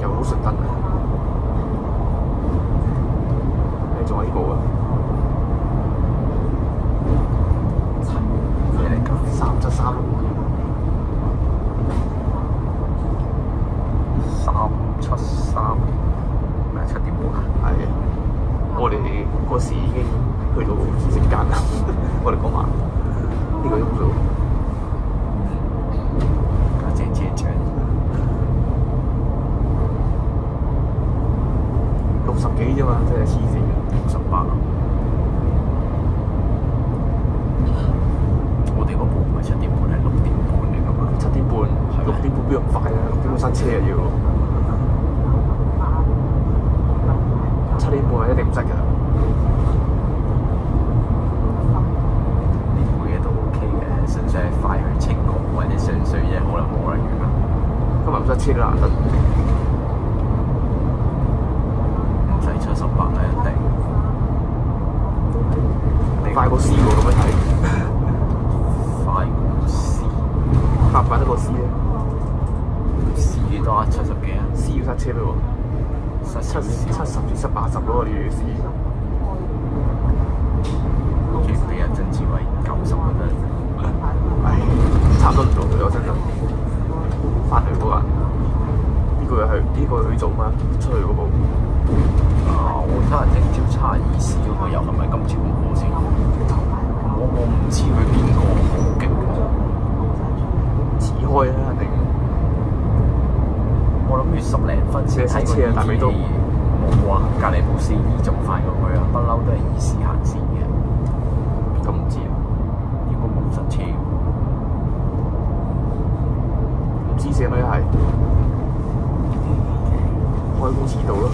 又好順燈啊！你仲有呢部啊？咩嚟㗎？373。373，咩7點半啊？係，我哋嗰時已經去到聖間啦。我哋講話呢呢個鐘數。家姐姐長60幾啫嘛，真係黐線嘅。68。我哋嗰部唔係7點半，係6點半嚟㗎嘛。7點半，6點半邊咁快啊？6點半塞車啊要。7點半一定唔塞㗎。呢部嘢都 OK 嘅，純粹係快去清河或者上水啫，可能冇得遠啦。今日唔塞車都難得。唔使78啦，一定。快過 C 喎，咁樣睇。快過 C，快唔快得過 C 咧 C 幾多啊？70幾啊？C 要塞車嘞喎。70至80咯，你要 C。好似俾阿曾志偉90咁樣。唉，差唔多唔做佢，我真係。翻嚟嗰日，呢個去做嘛，出去嗰部。我睇下聽朝查意思嗰個又係咪今朝咁好先？我唔知佢邊個好勁喎。遲開啦，肯定。我諗住10零分先睇車啊，但係都冇啊！隔離部4E仲快過佢啊，不嬲都係2時行先嘅。咁唔知啊，應該冇塞車喎。唔知寫咩係開工遲到咯。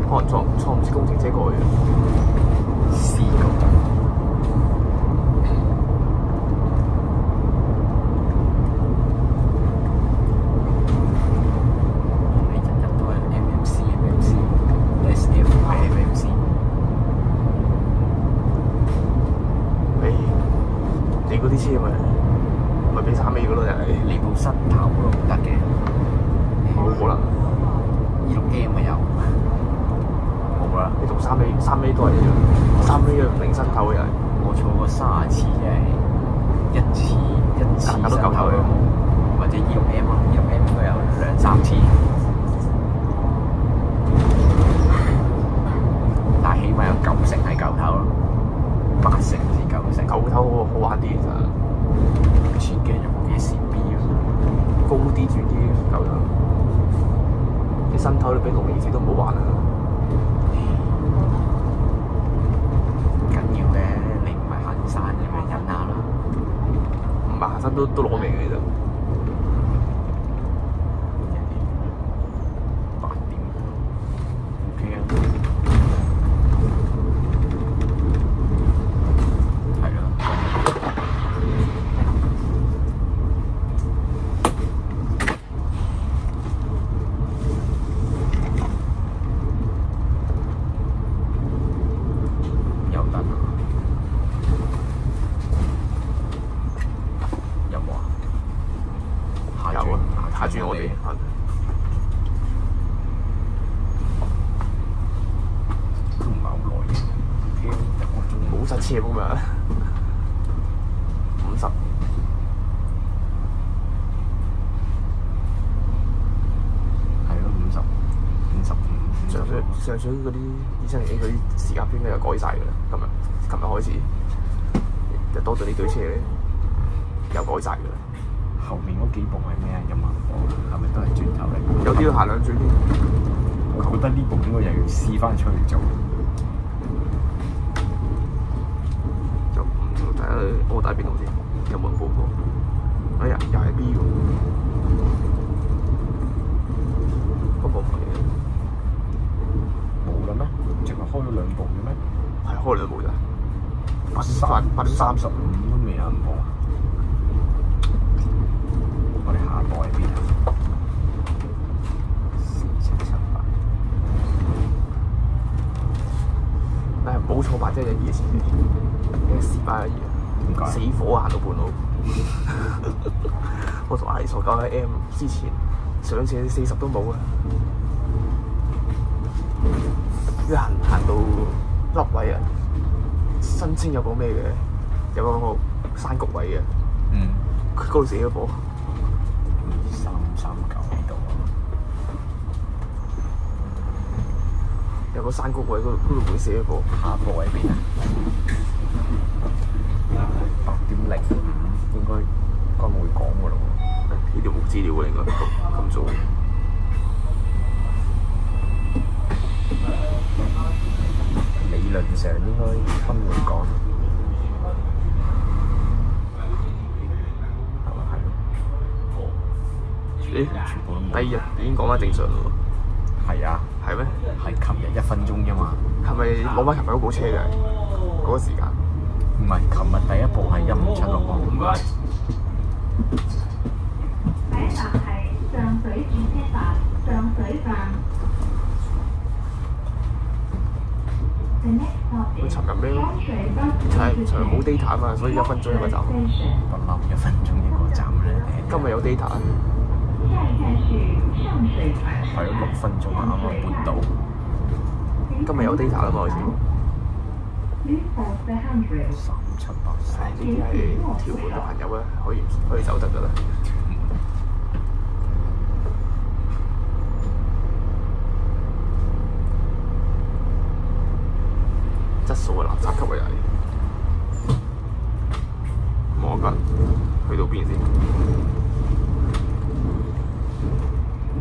可能坐唔知工程車過去嘅。試過。你日日都係 MMC、SF 係 MMC。你嗰啲車咪俾3A嗰咯，又係。你部新頭嗰度唔得嘅。冇可能。26M 咪有。冇啦。你同3A都係一樣，3A嘅零新頭又係。我坐過30次嘅，一次新頭嘅，或者26M咯，26M 都有2-3次。但係起碼有90成係舊頭咯，80成至90成。舊頭好玩啲其實。前幾日用嘅 SB 高啲轉啲舊頭。啲新頭你俾6厘子都唔好玩啦。緊要嘅，你唔係行山，你咪忍下咯。唔係行山都攞命嘅其實。8點 OK 啊。係咯。有燈啊？有冇啊？下轉有啊，下轉我哋。都唔係好耐嘅，1個鐘。冇塞車咁嘛，50。係咯，55。上水嗰啲2020嗰啲時間表咧又改晒㗎啦，琴日開始就多咗呢堆車咧，又改晒㗎啦。後面嗰幾部係咩啊？1萬部係咪都係轉頭嚟？有啲要行兩轉添。我覺得呢部應該又要試翻出去做。就睇下柯打邊度先，有冇人報過？哎呀，又係 B 喎，嗰部唔係嘅。冇啦咩？淨係開咗2部嘅咩？係開2部咋？8點35都未有人報。我哋下一步喺邊啊？4778。但係唔好坐812嘅前面，因為482。點解？死火行到半路。我同阿姨坐9M 之前上車40都冇啊！一行到凹位啊，新青有個咩嘅，有個山谷位嘅，佢嗰度死咗火。 339喺度啊！有個山谷位嗰度會寫一個下一步喺邊啊？8:05應該會講㗎咯喎。呢條冇資料嘅應該咁做。理論上應該分會講。誒，第二日已經講翻正常咯喎。係啊，係咩？係琴日1分鐘啫嘛。係咪攞翻琴日嗰部車嘅嗰個時間？唔係，琴日第一部係1576喎。下一站係上水轉車站，上水站。佢尋日咩？尋日冇 data 啊嘛，所以1分鐘一個站。不嬲1分鐘一個站咧。今日有 data。係咯，6分鐘啱啱搬到。今日有 data 啦嘛，好似。3783。呢啲係條門嘅朋友啊，可以走得㗎啦。質素嘅垃圾級啊又係。望緊，去到邊先？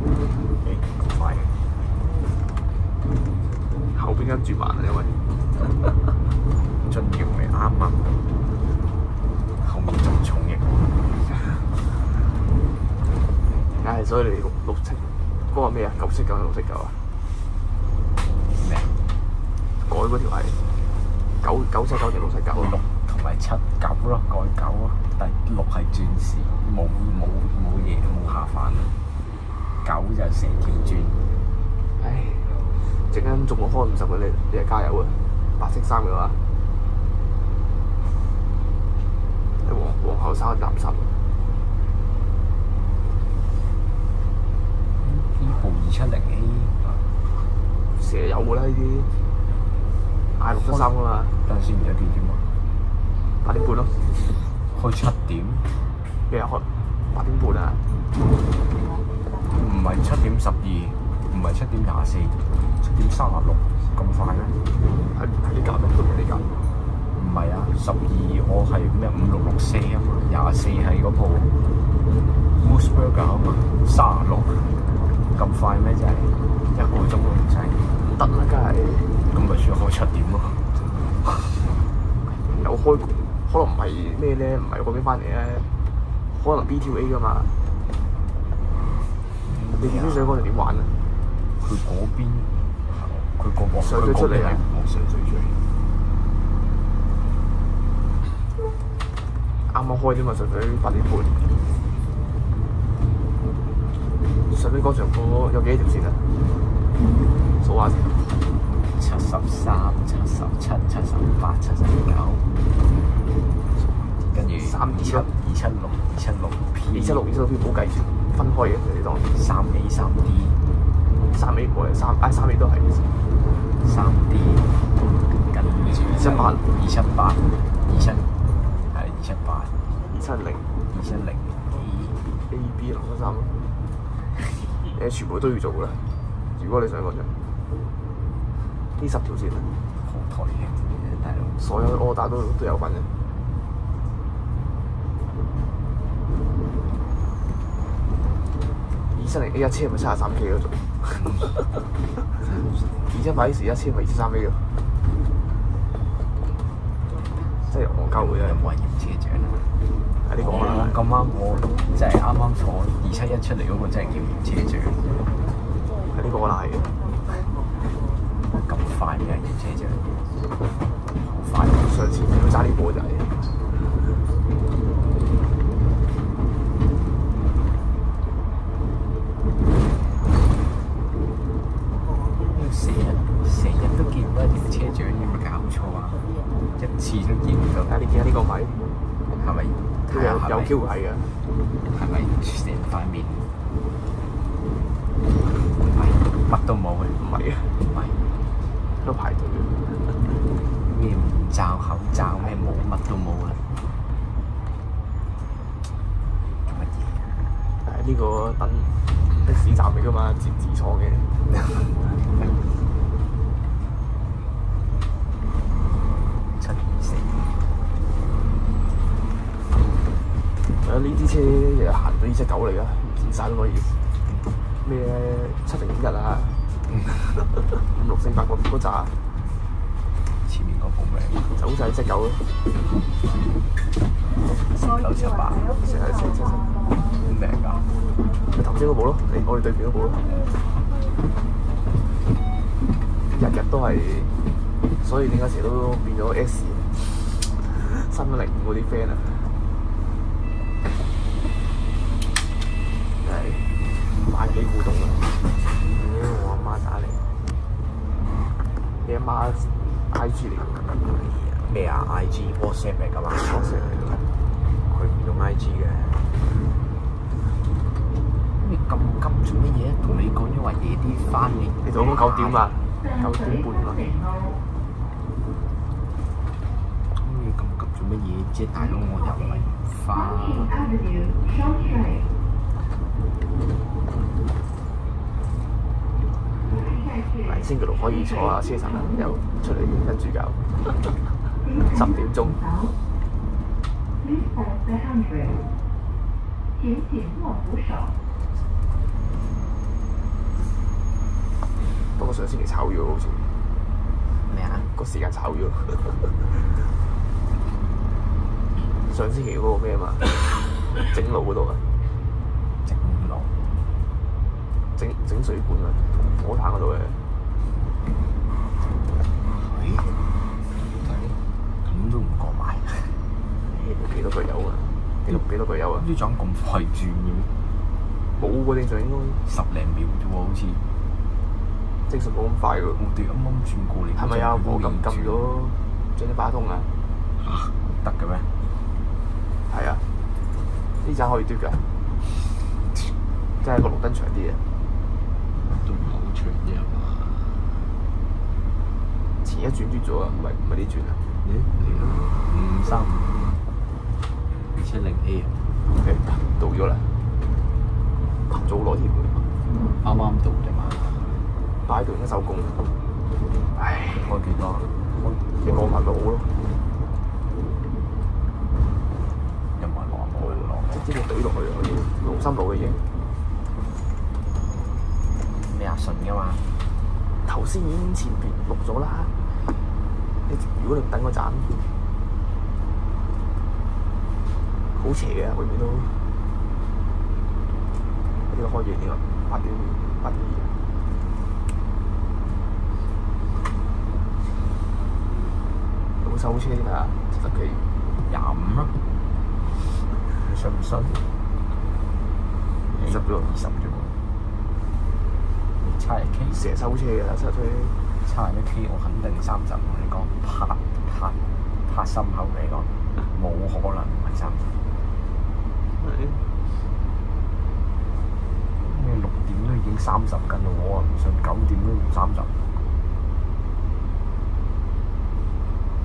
咁快嘅。後邊跟住慢啊，因為進橋咪啱啱，後面仲重型。唉，所以你679嗰個咩啊？979定679啊？咩？改嗰條係979定679啊？6同埋79咯，改9咯。但6係轉線，冇嘢，冇下飯。9就成條轉。唉，陣間仲我開50嘅你係加油啊！白色衫嘅話，皇后山垃圾。呢部270A 成日有㗎啦呢啲，I613㗎嘛。等陣先，而家幾點啊？8點半咯。開7點？咩啊？開8點半啊？唔係7:12，唔係7:24，7:36咁快咩？係呢間咩？都唔係呢間。唔係啊，12我係咩5664啊嘛，24係嗰部 Moose Burger 啊嘛，36咁快咩？真係1個鐘都唔使。唔得啦，梗係。咁咪需要開7點咯。有開，可能唔係咩咧？唔係嗰邊翻嚟咧，可能 B2A 㗎嘛。你點知上嗰度點玩啊？佢嗰邊，佢嗰個上水出嚟啊！冇上水出嚟。啱啱開啫嘛，上水8點半。上水廣場嗰有幾多條線啊？數下先。 73、77、78、79，跟住3 D 276、276 P、276 P 唔好計算，分開嘅佢哋當。3A、3D、3A 過嚟3A 都係。3D，跟住278、278、270係278、270、270 AB 613咯。誒，全部都要做㗎啦。如果你想嗰張，呢10條線啊，好台嘅大佬。所有 order 都有份嘅。270 A 一車咪73K 嗰種，278 一車咪23K 咯，真係戇鳩嘅啫。有冇人驗車長啊？係呢個啦。咁啱我即係啱啱坐271出嚟嗰個真係叫驗車長。係呢個啦，係嘅。咁快嘅驗車長，好快！上次要揸呢部就係。成日都見唔到驗車長，有冇搞錯啊？一次都見唔到。但係你見下呢個咪？係咪？有機會係嘅。係咪成塊面？唔係，乜都冇嘅。唔係嘅。唔係，都排隊嘅。咩面罩、口罩咩冇，乜都冇啦。做乜嘢？呢個等的士站嚟㗎嘛，自創嘅。呢啲車日日行到呢隻狗嚟㗎，唔見晒都可以。咩701啊，5、6、4、8嗰扎，前面嗰部咩？就好似係隻狗咯。978，成日477。咩嚟㗎？咪頭先嗰部咯，我哋對面嗰部咯。日日都係，所以點解成日都變咗 S 305嗰啲 friend 啊？係萬幾互動啊！我阿媽打嚟，你阿媽 IG 嚟㗎？咩啊 ？IG WhatsApp 嚟㗎嘛？WhatsApp 嚟㗎，佢唔用 IG 嘅。你咁急做乜嘢？同你講咗話夜啲翻嚟。你同我講9點啊，9點半啊。你咁急做乜嘢啫？大佬我又唔係唔翻。係星期六可以坐下車神啦，又出嚟跟住搞10點鐘。不過上星期炒咗好似。咩啊？個時間炒咗。上星期嗰個咩啊嘛，整路嗰度啊，整路整水管啊，火炭嗰度嘅。係，咁都唔過埋。幾多個油啊？幾多個油啊？呢種咁快轉嘅，冇喎，正常應該10零秒啫喎，好似。正常冇咁快㗎。我哋啱啱轉過嚟。係咪啊？我撳咗將啲把通啊！嚇，得嘅咩？係啊，呢盞可以嘟㗎，即係個綠燈長啲嘅。都唔係好長啫係嘛？前一轉嘟咗啊，唔係呢轉啊。嚟啦，535 270A 誒，到咗啦，早攞添，啱啱到啫嘛。擺喺度已經收工啦。唉，開幾多？你攞埋咪好咯，有冇人攞？冇人攞。直接懟落去啊！龍心路嘅嘢，咩啊？順㗎嘛？頭先已經前邊錄咗啦。如果你唔等嗰陣，好邪嘅，永遠都呢個開完呢個8.2。有冇收車先啊？70幾25咯，你信唔信？20啫喎，20啫喎。你71K，成日收車嘅，收車。71K 我肯定30，同你講拍心口嚟講，冇可能唔係30。你6點都已經30緊啦，我啊唔信9點都唔30。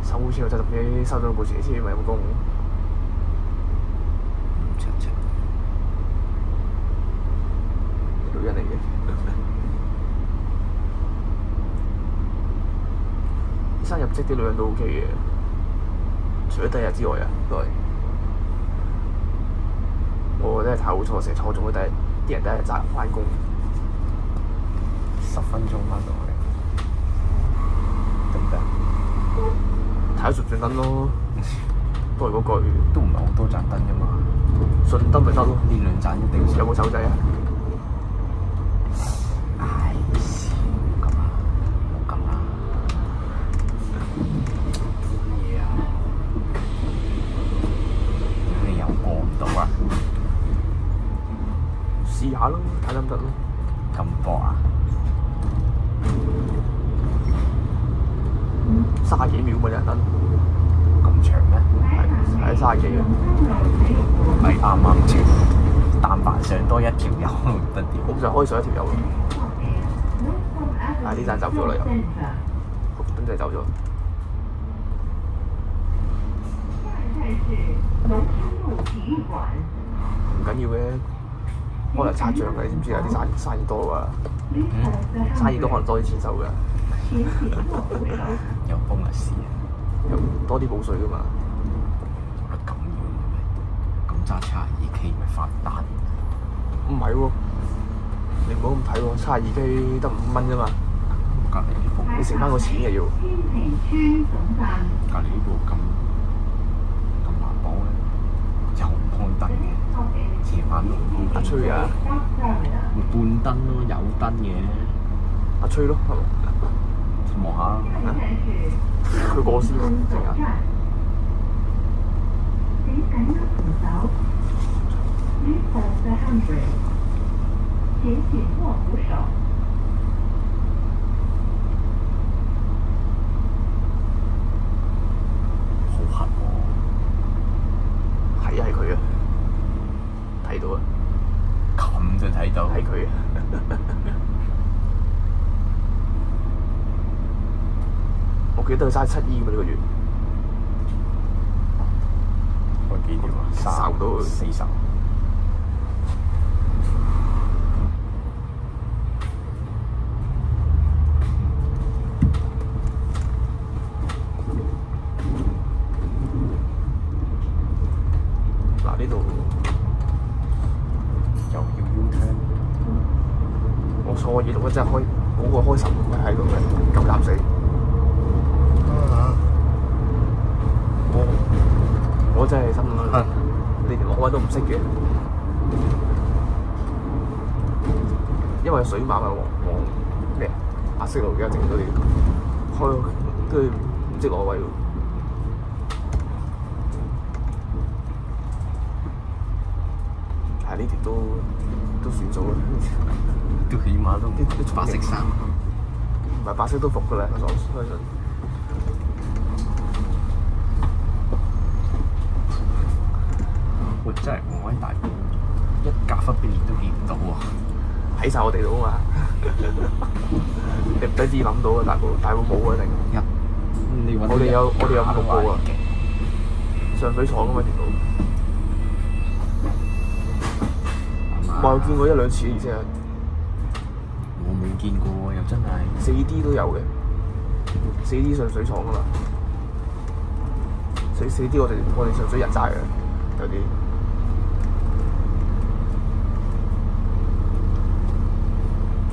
收車又70幾，收咗部斜車咪陰公。577，女人嚟嘅。生入職啲女人都 OK 嘅，除咗第一日之外啊，都係。我真係太好錯，成日錯中咗啲人第一日責任翻工10分鐘翻到去，得唔得？睇下順唔順燈咯，都係嗰句，都唔係好多盞燈啫嘛，順燈咪得咯。呢2盞一定有冇手仔啊？唉，冇咁啦，冇咁啦。乜嘢啊？你又過唔到啊？試下咯，睇得唔得咯？咁薄啊？30幾秒咪人燈，咁長咩？係30幾嘅。係啱啱轉，但凡上多一條油唔得掂。我就開上一條油咯。呢盞走咗啦又，綠燈就係走咗。唔緊要嘅，可能拆帳嘅，你知唔知啊？啲生意多啊，生意多可能多啲錢收㗎，有幫嘅事啊！又多啲補稅㗎嘛。咁樣嘅咩？咁揸72K 咪發達？唔係喎，你唔好咁睇喎，72K得5蚊啫嘛，隔離呢部，你剩翻個錢嘅要。天平村總站。隔離呢部咁環保咧，又唔開燈嘅，夜晚都唔開燈。阿吹啊！咪半燈咯，有燈嘅。阿吹咯，係嘛？望下，佢過先喎，成日。請緊急扶手。Please hold the handrail。請緊握扶手。好黑喎。係佢啊！睇到啊！咁就睇到。係佢啊！我記得佢嘥7億嘛呢個月。我幾點啊？收到40。嗱呢度又要 U-turn。我坐個261真係開嗰個開10咪係咁嘅，咁攬死。我真係心諗，你連攞位都唔識嘅，因為水馬咪黃咩白色路而家整到你開，跟住唔識攞位喎。係呢條都算數啦，都起碼都啲白色衫。唔係白色都服㗎啦，我相信。喂，真係黃威大埔，一架忽邊都見唔到喎。喺晒我哋度啊嘛，你唔使知諗到啊，大埔冇啊定。我哋有5、6部啊，上水廠㗎嘛條路。我有見過1、2次，而且我冇見過喎，又真係。4D 都有嘅，4D 上水廠㗎嘛。4D 我哋上水日齋嘅，有啲。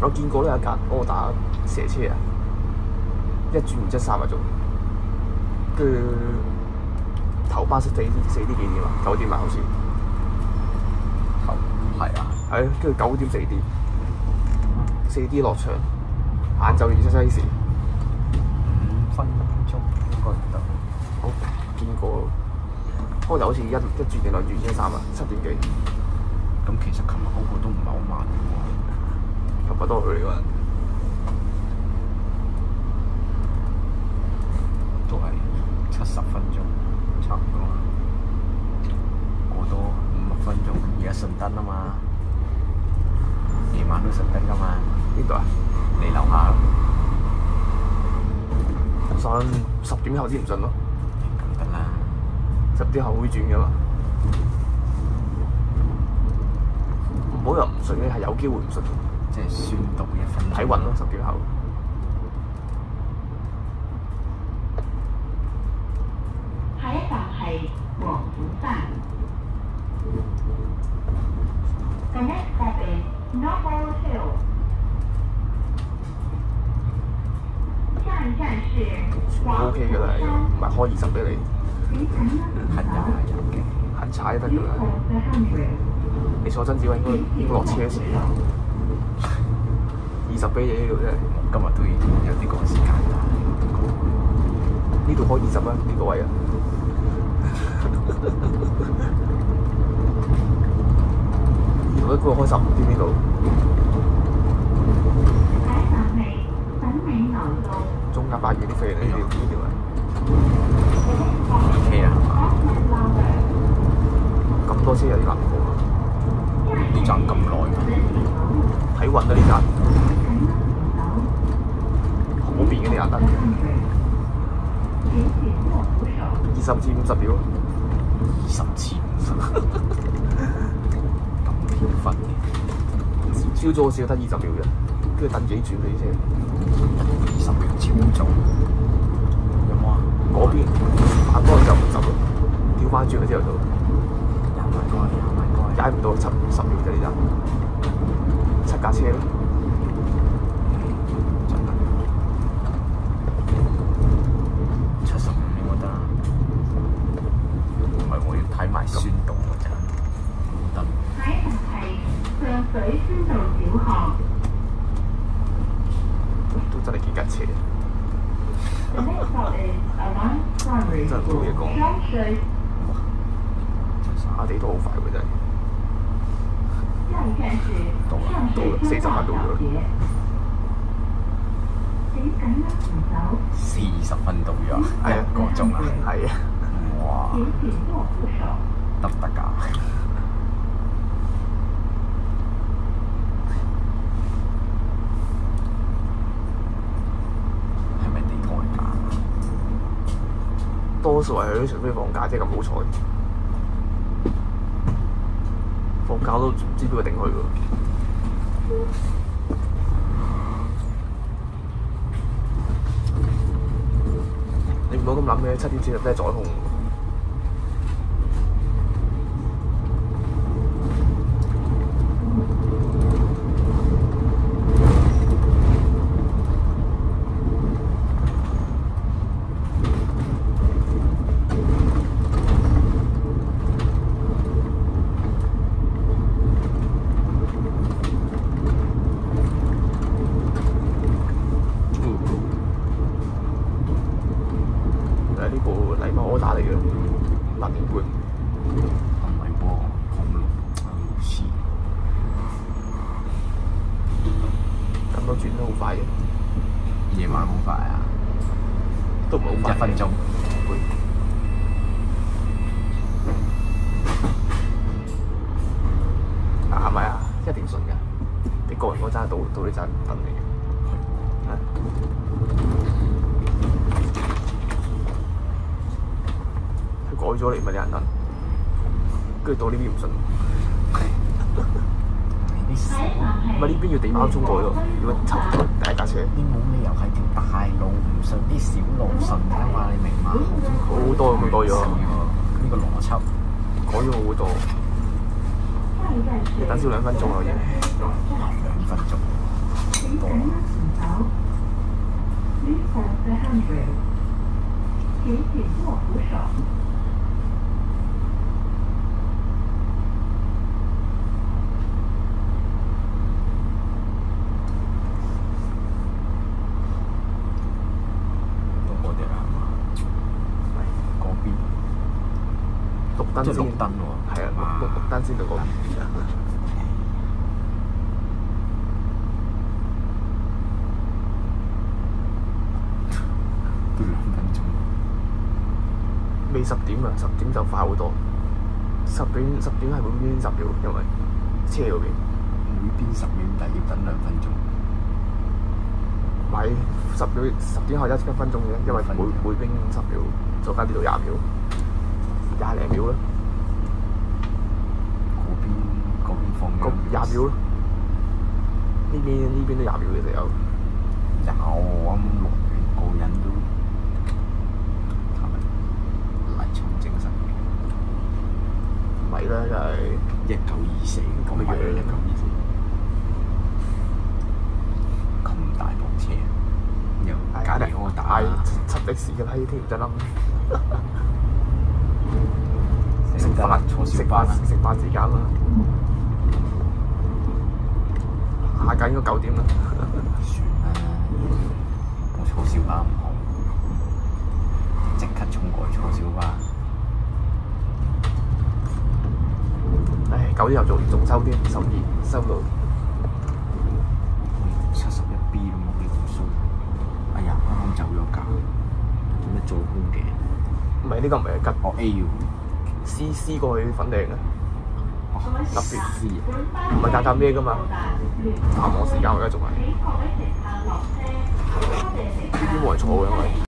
我見過咧有一架柯打蛇車啊，一轉完1、3個鐘，跟住頭班4D 幾點啊？9點啊，好似。係啊。係，跟住9點4D 落場，晏晝2西時。5分鐘應該唔得。好見過，開頭好似一轉定2轉1、3啊，7點幾。咁其實琴日嗰個都唔係好慢喎。琴日都去嚟㗎，都係70分鐘，差唔多啦。過多5、6分鐘，而家順燈啊嘛，夜晚都順燈㗎嘛。邊度啊？你樓下咯。10點後先唔順咯，咁得啦。 10點後會轉㗎嘛。唔好又唔順嘅，係有機會唔順。即係宣導1分鐘。睇運咯，10點後。下一站係廣福站。The next stop is Noble Hill。下一站是廣 OK 㗎啦，福山。唔係開20俾你，請緊握扶係手。有嘅。肯踩就得㗎 Please 啦。 hold the handrail。你坐真子位應該落車時，20俾你呢度真係。今日都已經有啲趕時間啦。呢度開20啊，呢個位啊。如果嗰個開15添呢度。下一站係粉嶺南路。中間擺住啲飛呢條位。 OK 啊，係嘛？咁多車有啲難過啊！呢站咁耐咩？睇運啊呢站，嗰邊嘅啲眼燈，20至50秒，20至50，咁飄忽嘅。朝早少得20秒嘅，跟住等自己轉嗰啲車。 20秒朝早，有冇啊？嗰邊反方就50咯，調翻轉嘅之後就。有冇啊？踩唔到10秒嘅呢站，7架車咯。真係75秒我得啦，唔係我要睇埋宣導嗰陣，冇得。下一站係上水宣道小學。都真係幾架車。 The next stop is Avant Primary 真係冇嘢講。雙水。下地都好快喎，真係。下一站是上水科大小學。請緊握扶手。40分到咗，1個鐘啊！係啊。哇！請緊握扶手。得唔得㗎？係咪地台價？多數係佢除非放假，即係咁好彩。放假都唔知邊個定去喎。你唔好咁諗嘅，7點40都係宰控。呢部禮物柯打嚟嘅8點半。唔係喎，恐龍好似咁都轉得好快嘅，夜晚好快啊！都唔係好快。1分鐘。係咪啊？一定順㗎。你個人嗰陣到呢陣等你嘅。佢改咗嚟咪有人等，跟住到呢邊唔順。唔係呢邊要地包中過咗，如果抽第一架車。你冇理由係條大路唔順，啲小路順㗎嘛？你明嘛？好多咁改咗，呢個邏輯改咗好多。你等少2分鐘啊已經。2分鐘。請緊握扶手。Please hold the handrail。請緊握扶手。綠燈先，綠燈喎，係啊，綠燈先到嗰邊。都2分鐘。未10點啊，10點就快好多。10點係每邊10秒，因為車嗰邊。每邊10秒，但要等2分鐘。唔係10點後1分鐘嘅，因為每邊10秒，再加呢度20秒，20零秒啦。嗰邊放20秒咯。呢邊都20秒嘅就有。有咁錄完個人都係咪力重精神？唔係啦，就係1924咁嘅樣1924咁大部車，又隔離柯打7的士嘅啦，呢條真冧。食飯坐小巴啦，食飯時間啦。下屆應該9點啦。算啦，我坐小巴唔好，即刻衝過去坐小巴。唉，9點又做完，仲收添，12收到。71B 都冇你咁衰。哎呀，啱啱走咗架，做咩做空嘅？唔係呢個唔係吉，我 A 要 C 過去粉嶺嘅，特別 C 唔係架咩㗎嘛？繁忙時間我而家仲係，請各位乘客落車，多謝乘客。呢邊冇人坐嘅因為。